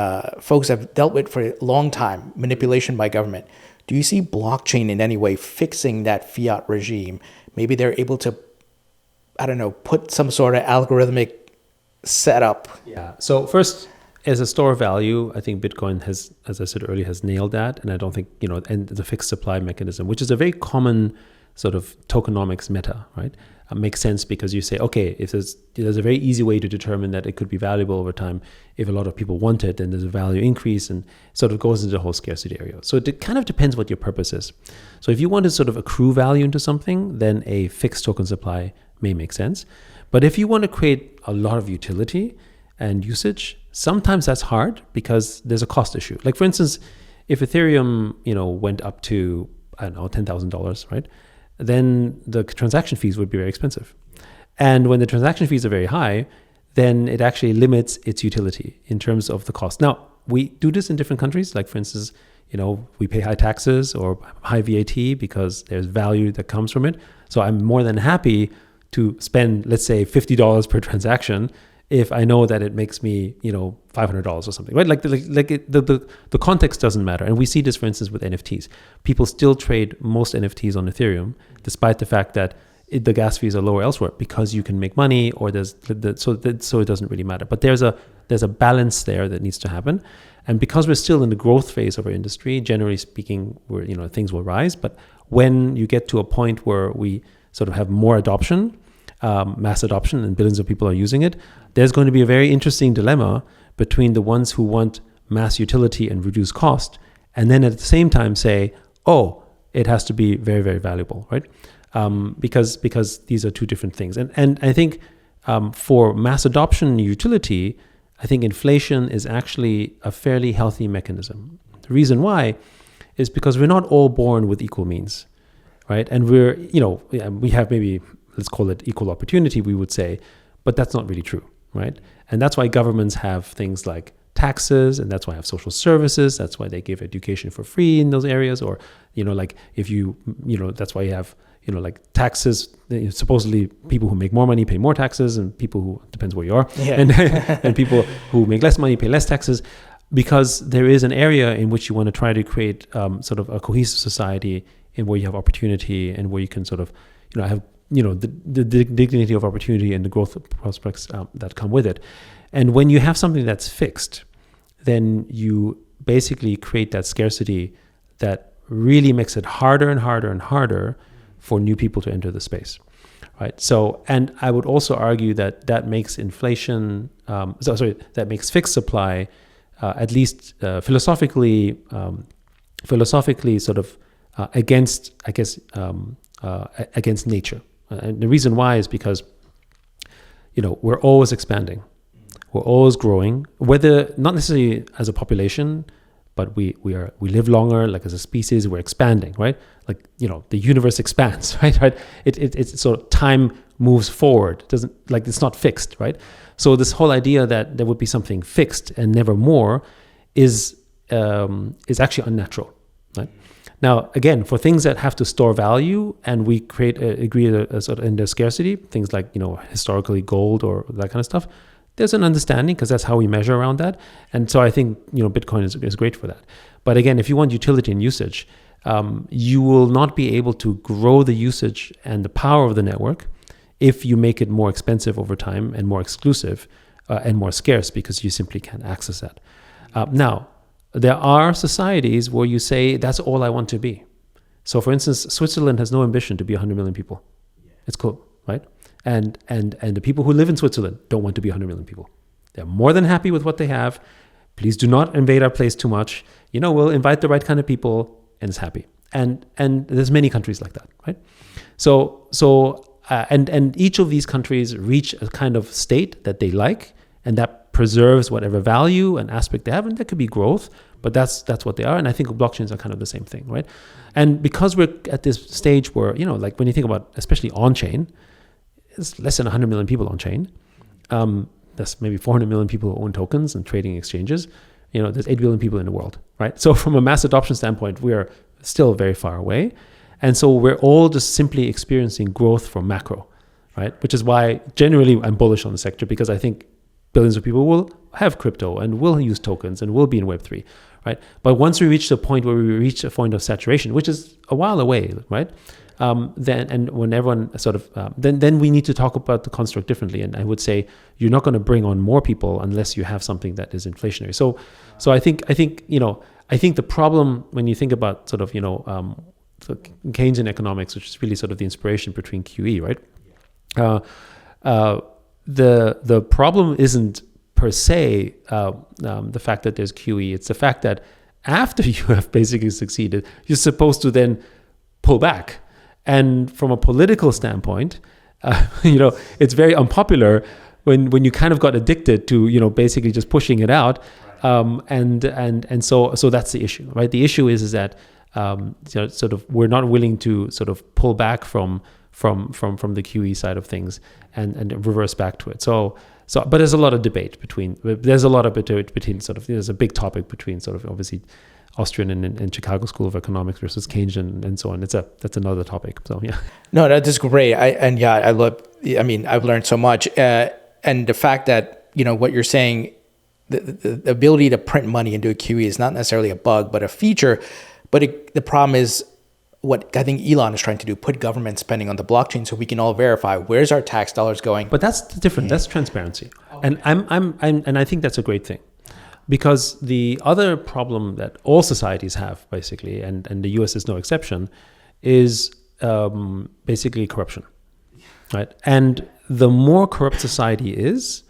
folks have dealt with for a long time, manipulation by government. Do you see blockchain in any way fixing that fiat regime? Maybe they're able to, put some sort of algorithmic setup. Yeah. So first, as a store of value, I think Bitcoin has, as I said earlier, has nailed that. And I don't think, and the fixed supply mechanism, which is a very common sort of tokenomics meta, right? Makes sense because you say, okay, if there's a very easy way to determine that it could be valuable over time. If a lot of people want it, then there's a value increase and sort of goes into the whole scarcity area. So it kind of depends what your purpose is. So if you want to sort of accrue value into something, then a fixed token supply may make sense. But if you want to create a lot of utility and usage, sometimes that's hard because there's a cost issue. Like for instance, if Ethereum, went up to, $10,000, right? Then the transaction fees would be very expensive. And when the transaction fees are very high, then it actually limits its utility in terms of the cost. Now, we do this in different countries. Like for instance, we pay high taxes or high VAT because there's value that comes from it. So I'm more than happy to spend, let's say, $50 per transaction if I know that it makes me, $500 or something, right? The context doesn't matter. And we see this, for instance, with NFTs. People still trade most NFTs on Ethereum, despite the fact that the gas fees are lower elsewhere because you can make money, or so it doesn't really matter. But there's a balance there that needs to happen. And because we're still in the growth phase of our industry, generally speaking, things will rise. But when you get to a point where we sort of have more adoption, mass adoption, and billions of people are using it, there's going to be a very interesting dilemma between the ones who want mass utility and reduce cost, and then at the same time say, oh, it has to be very, very valuable, right? Because these are two different things. And I think for mass adoption and utility, I think inflation is actually a fairly healthy mechanism. The reason why is because we're not all born with equal means, right? And we have maybe, let's call it equal opportunity, we would say, but that's not really true, right? And that's why governments have things like taxes, and that's why I have social services. That's why they give education for free in those areas, or that's why you have like taxes. Supposedly, people who make more money pay more taxes, and people who, depends where you are, and people who make less money pay less taxes, because there is an area in which you want to try to create sort of a cohesive society in where you have opportunity and where you can sort of have the dignity of opportunity and the growth prospects that come with it. And when you have something that's fixed, then you basically create that scarcity that really makes it harder and harder and harder for new people to enter the space, right? So, and I would also argue that makes inflation, that makes fixed supply at least philosophically sort of against, I guess, against nature. And the reason why is because, we're always expanding. We're always growing, whether not necessarily as a population, but we live longer, like as a species, we're expanding, right? Like, the universe expands, right? It's sort of time moves forward. It doesn't, like, it's not fixed, right? So this whole idea that there would be something fixed and never more is actually unnatural, right? Now, again, for things that have to store value and we agree in their scarcity, things like, historically gold or that kind of stuff, there's an understanding because that's how we measure around that. And so I think, Bitcoin is great for that. But again, if you want utility and usage, you will not be able to grow the usage and the power of the network if you make it more expensive over time and more exclusive and more scarce, because you simply can't access that. Now, there are societies where you say, that's all I want to be. So for instance, Switzerland has no ambition to be 100 million people. It's cool, right? And the people who live in Switzerland don't want to be 100 million people. They're more than happy with what they have. Please do not invade our place too much. We'll invite the right kind of people, and it's happy. And there's many countries like that, right? And each of these countries reach a kind of state that they like, and that preserves whatever value and aspect they have, and there could be growth, but that's what they are. And I think blockchains are kind of the same thing, right? And because we're at this stage where, like when you think about, especially on-chain, it's less than 100 million people on-chain. There's maybe 400 million people who own tokens and trading exchanges. There's 8 billion people in the world, right? So from a mass adoption standpoint, we're still very far away. And so we're all just simply experiencing growth from macro, right? Which is why generally I'm bullish on the sector, because I think billions of people will have crypto and will use tokens and will be in Web3, right? But once we reach the point where we reach a point of saturation, which is a while away, right? Then when everyone sort of then we need to talk about the construct differently. And I would say you're not going to bring on more people unless you have something that is inflationary. So I think the problem when you think about sort of so Keynesian economics, which is really sort of the inspiration between QE, right? The problem isn't per se the fact that there's QE. It's the fact that after you have basically succeeded, you're supposed to then pull back. And from a political standpoint, it's very unpopular when you kind of got addicted to basically just pushing it out. And so that's the issue, right? The issue is that sort of we're not willing to sort of pull back from the QE side of things and reverse back to it. But there's a lot of debate between sort of, there's a big topic between sort of obviously Austrian and Chicago School of Economics versus Keynesian and so on. That's another topic. So yeah. No, that is great. I've learned so much. And the fact that, what you're saying, the ability to print money into a QE is not necessarily a bug, but a feature. But the problem is what I think Elon is trying to do, put government spending on the blockchain so we can all verify where's our tax dollars going. But that's different. That's transparency. Okay. And I think that's a great thing. Because the other problem that all societies have, basically, and the US is no exception, is basically corruption, right? And the more corrupt society is,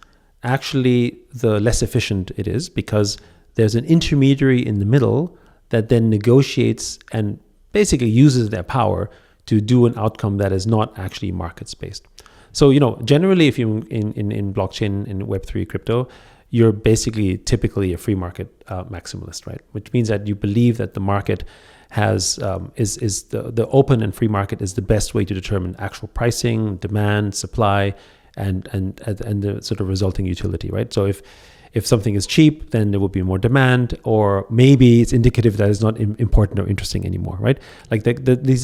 actually, the less efficient it is, because there's an intermediary in the middle that then negotiates and basically uses their power to do an outcome that is not actually markets-based. So, generally, if you're in blockchain, in Web3 crypto, you're basically typically a free market maximalist, right? Which means that you believe that the market has the open and free market is the best way to determine actual pricing, demand, supply, and the sort of resulting utility, right? So if something is cheap, then there will be more demand, or maybe it's indicative that it's not important or interesting anymore, right? Like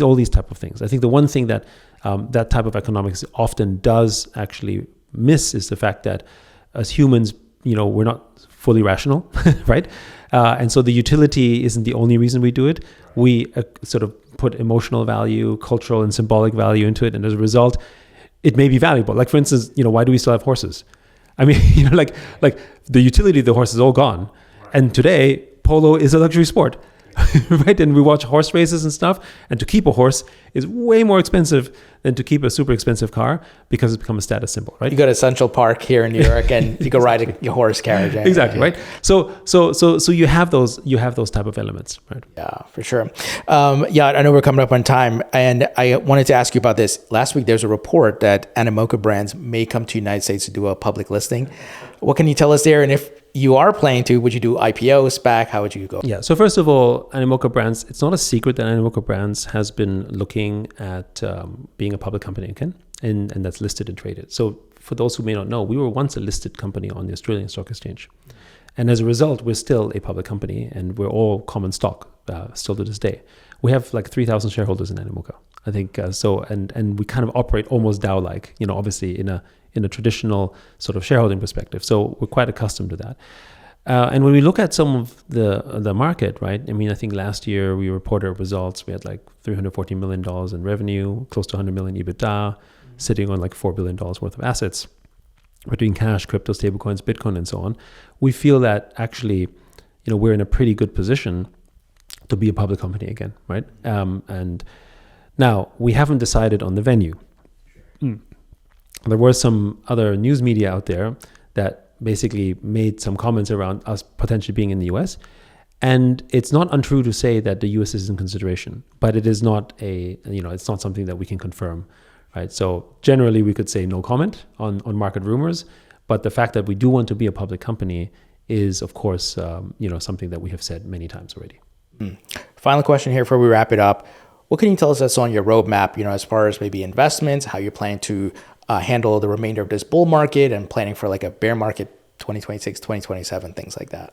all these type of things. I think the one thing that that type of economics often does actually miss is the fact that as humans, we're not fully rational, right? And so the utility isn't the only reason we do it. We sort of put emotional value, cultural and symbolic value into it. And as a result, it may be valuable. Like, for instance, why do we still have horses? I mean, like the utility of the horse is all gone. And today, polo is a luxury sport. right? And we watch horse races and stuff. And to keep a horse is way more expensive than to keep a super expensive car because it's become a status symbol, right? You go to Central Park here in New York and you go ride a horse carriage. Exactly, right? So you have those type of elements, right? Yeah, for sure. Yeah, I know we're coming up on time, and I wanted to ask you about this. Last week, there's a report that Animoca Brands may come to the United States to do a public listing. What can you tell us there? And if you are planning to, would you do IPO, SPAC? How would you go? Yeah. So first of all, Animoca Brands, it's not a secret that Animoca Brands has been looking at being a public company again, and that's listed and traded. So for those who may not know, we were once a listed company on the Australian Stock Exchange. And as a result, we're still a public company, and we're all common stock still to this day. We have like 3,000 shareholders in Animoca, I think. And we kind of operate almost DAO-like, obviously in a traditional sort of shareholding perspective. So we're quite accustomed to that. And when we look at some of the market, right? I mean, I think last year we reported results. We had like $314 million in revenue, close to 100 million EBITDA, sitting on like $4 billion worth of assets between cash, crypto, stablecoins, Bitcoin, and so on. We feel that actually, we're in a pretty good position to be a public company again, right? And now we haven't decided on the venue. There were some other news media out there that basically made some comments around us potentially being in the US. And it's not untrue to say that the US is in consideration, but it is not it's not something that we can confirm, right? So generally we could say no comment on market rumors, but the fact that we do want to be a public company is, of course, something that we have said many times already. Final question here before we wrap it up. What can you tell us that's on your roadmap, as far as maybe investments, how you plan to handle the remainder of this bull market and planning for like a bear market 2026, 2027, things like that?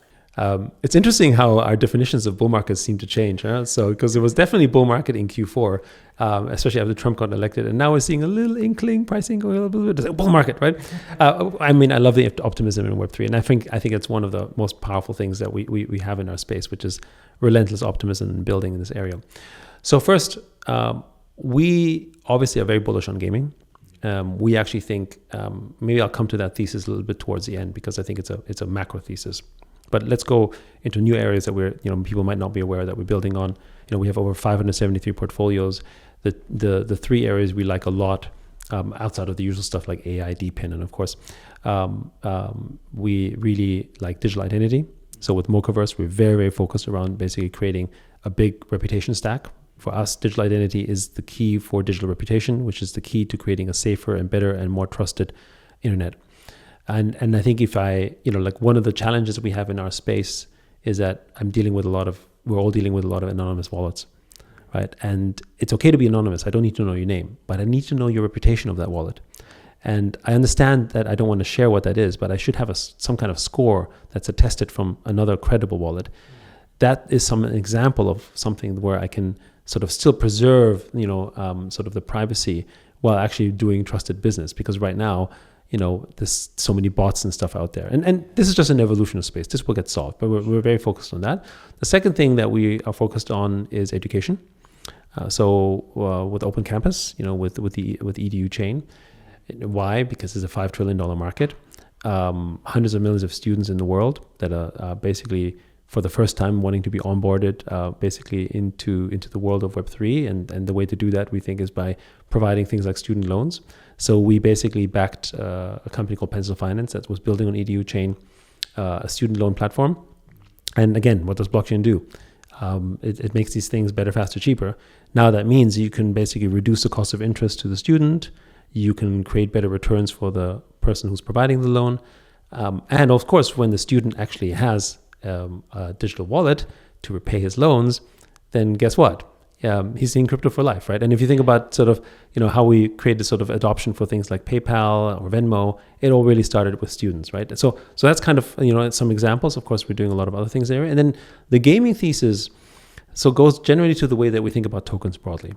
It's interesting how our definitions of bull markets seem to change. So, because there was definitely bull market in Q4, especially after Trump got elected, and now we're seeing a little inkling pricing going a little bit. It's like bull market, right? I mean, I love the optimism in Web3, and I think it's one of the most powerful things that we have in our space, which is relentless optimism and building in this area. So first, we obviously are very bullish on gaming. We actually think maybe I'll come to that thesis a little bit towards the end because I think it's a macro thesis. But let's go into new areas that people might not be aware that we're building on. We have over 573 portfolios. The three areas we like a lot, outside of the usual stuff like AI, DePIN, and of course, we really like digital identity. So with Mochaverse, we're very, very focused around basically creating a big reputation stack. For us, digital identity is the key for digital reputation, which is the key to creating a safer and better and more trusted internet. And I think one of the challenges we have in our space is that we're all dealing with a lot of anonymous wallets, right? And it's okay to be anonymous. I don't need to know your name, but I need to know your reputation of that wallet. And I understand that I don't want to share what that is, but I should have some kind of score that's attested from another credible wallet. That is an example of something where I can sort of still preserve, sort of the privacy while actually doing trusted business. Because right now, there's so many bots and stuff out there. And this is just an evolution of space. This will get solved, but we're very focused on that. The second thing that we are focused on is education. So with Open Campus, with EDU chain. Why? Because it's a $5 trillion market. Hundreds of millions of students in the world that are basically for the first time wanting to be onboarded basically into the world of Web3. And the way to do that, we think, is by providing things like student loans. So we basically backed a company called Pencil Finance that was building on EDU chain, a student loan platform. And again, what does blockchain do? It makes these things better, faster, cheaper. Now that means you can basically reduce the cost of interest to the student. You can create better returns for the person who's providing the loan. And of course, when the student actually has a digital wallet to repay his loans, then guess what? He's in crypto for life, right? And if you think about sort of, how we created sort of adoption for things like PayPal or Venmo, it all really started with students, right? So that's kind of, some examples. Of course, we're doing a lot of other things there. And then the gaming thesis, goes generally to the way that we think about tokens broadly.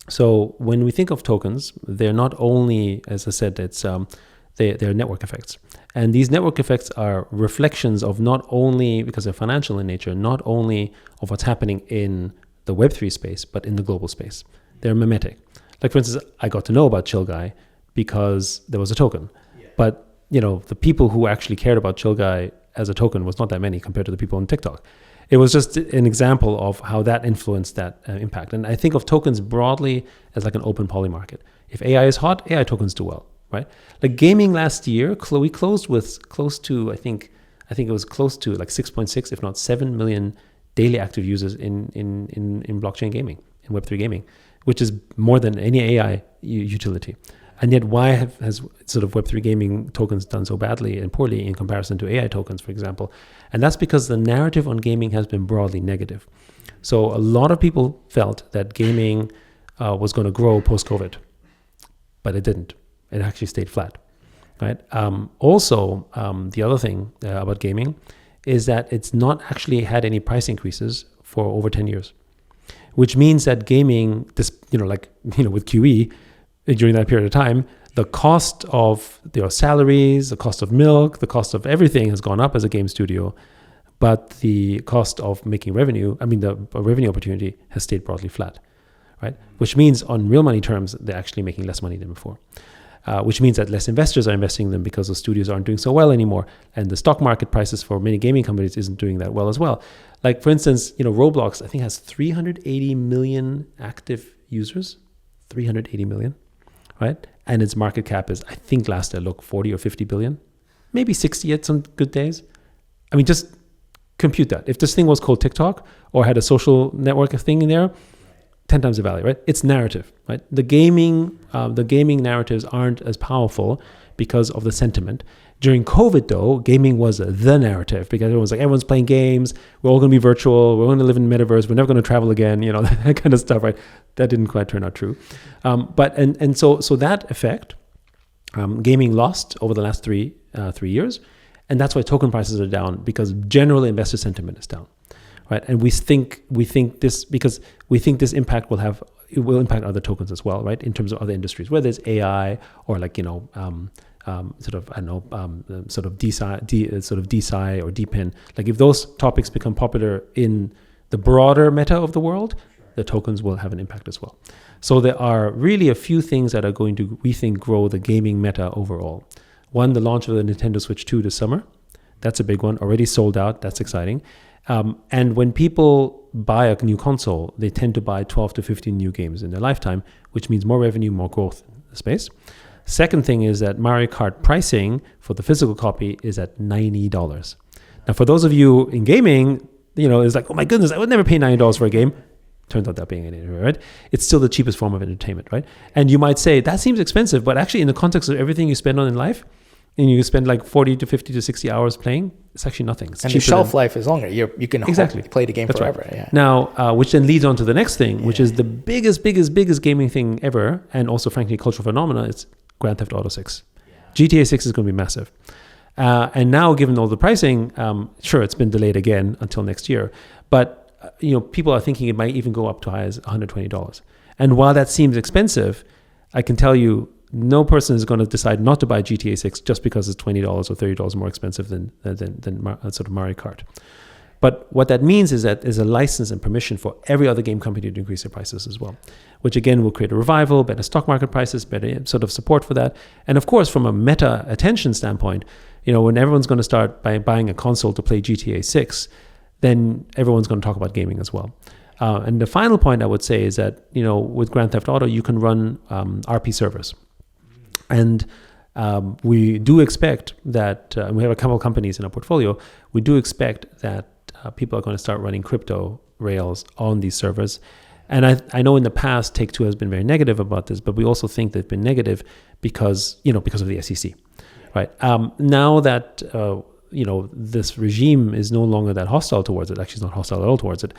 So when we think of tokens, they're not only, as I said, they're network effects. And these network effects are reflections of not only, because they're financial in nature, not only of what's happening in the Web3 space, but in the global space. They're mimetic. Like, for instance, I got to know about Chill Guy because there was a token. Yeah. But, the people who actually cared about Chill Guy as a token was not that many compared to the people on TikTok. It was just an example of how that influenced that impact. And I think of tokens broadly as like an open poly market. If AI is hot, AI tokens do well, right? Like gaming last year, we closed with close to, I think it was close to like 6.6, if not 7 million daily active users in blockchain gaming, in Web3 gaming, which is more than any AI utility. And yet why has sort of Web3 gaming tokens done so badly and poorly in comparison to AI tokens, for example? And that's because the narrative on gaming has been broadly negative. So a lot of people felt that gaming was going to grow post-COVID, but it didn't. It actually stayed flat, right? Also, the other thing about gaming is that it's not actually had any price increases for over 10 years, which means that gaming, with QE, during that period of time, the cost of their salaries, the cost of milk, the cost of everything has gone up as a game studio, but the cost of making revenue, the revenue opportunity has stayed broadly flat, right? Which means on real money terms, they're actually making less money than before, which means that less investors are investing in them because the studios aren't doing so well anymore. And the stock market prices for many gaming companies isn't doing that well as well. Like for instance, Roblox, I think has 380 million active users, 380 million. Right? And its market cap is, I think last I looked, 40 or 50 billion, maybe 60 at some good days. Just compute that. If this thing was called TikTok or had a social network thing in there, 10 times the value, right? It's narrative, right? The gaming narratives aren't as powerful because of the sentiment. During COVID, though, gaming was the narrative because everyone's like, everyone's playing games. We're all going to be virtual. We're going to live in the metaverse. We're never going to travel again. That kind of stuff, right? That didn't quite turn out true. So that effect, gaming lost over the last 3 years, and that's why token prices are down because general investor sentiment is down, right? And we think this because we think this impact will impact other tokens as well, right? In terms of other industries, whether it's AI or DeSci or DePIN. Like if those topics become popular in the broader meta of the world, the tokens will have an impact as well. So there are really a few things that are going to, we think, grow the gaming meta overall. One, the launch of the Nintendo Switch 2 this summer. That's a big one, already sold out. That's exciting. And when people buy a new console, they tend to buy 12 to 15 new games in their lifetime, which means more revenue, more growth in the space. Second thing is that Mario Kart pricing for the physical copy is at $90. Now, for those of you in gaming, it's like, oh my goodness, I would never pay $90 for a game. Turns out that being an right? It's still the cheapest form of entertainment, right? And you might say, that seems expensive, but actually in the context of everything you spend on in life, and you spend like 40 to 50 to 60 hours playing, it's actually nothing. It's and the shelf life is longer. You can play the game That's forever. Right. Yeah. Now, which then leads on to the next thing, which is the biggest gaming thing ever, and also frankly cultural phenomena. It's Grand Theft Auto 6. GTA 6 is going to be massive. And now, given all the pricing, sure, it's been delayed again until next year. But people are thinking it might even go up to high as $120. And while that seems expensive, I can tell you, no person is going to decide not to buy GTA 6 just because it's $20 or $30 more expensive than sort of Mario Kart. But what that means is that there's a license and permission for every other game company to increase their prices as well, which again will create a revival, better stock market prices, better sort of support for that. And of course, from a meta attention standpoint, when everyone's going to start buying a console to play GTA 6, then everyone's going to talk about gaming as well. And the final point I would say is that, with Grand Theft Auto, you can run RP servers. And we do expect that, and we have a couple of companies in our portfolio, we do expect that people are going to start running crypto rails on these servers. And I know in the past, Take-Two has been very negative about this, but we also think they've been negative because of the SEC, right? Now that, this regime is no longer that hostile towards it, actually it's not hostile at all towards it,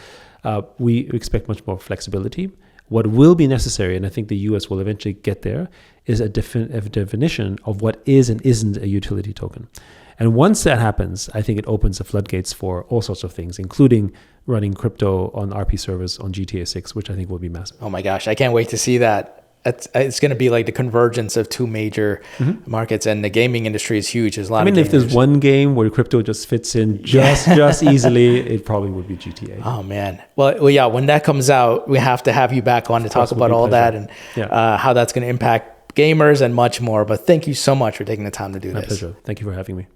we expect much more flexibility. What will be necessary, and I think the US will eventually get there, is a definition of what is and isn't a utility token. And once that happens, I think it opens the floodgates for all sorts of things, including running crypto on RP servers on GTA 6, which I think will be massive. Oh my gosh, I can't wait to see that. It's going to be like the convergence of two major markets, and the gaming industry is huge. There's a lot of gamers. If there's one game where crypto just fits in just easily, it probably would be GTA. Oh man. Well, yeah. When that comes out, we have to have you back on to talk about all that and how that's going to impact gamers and much more. But thank you so much for taking the time to do this. My pleasure. Thank you for having me.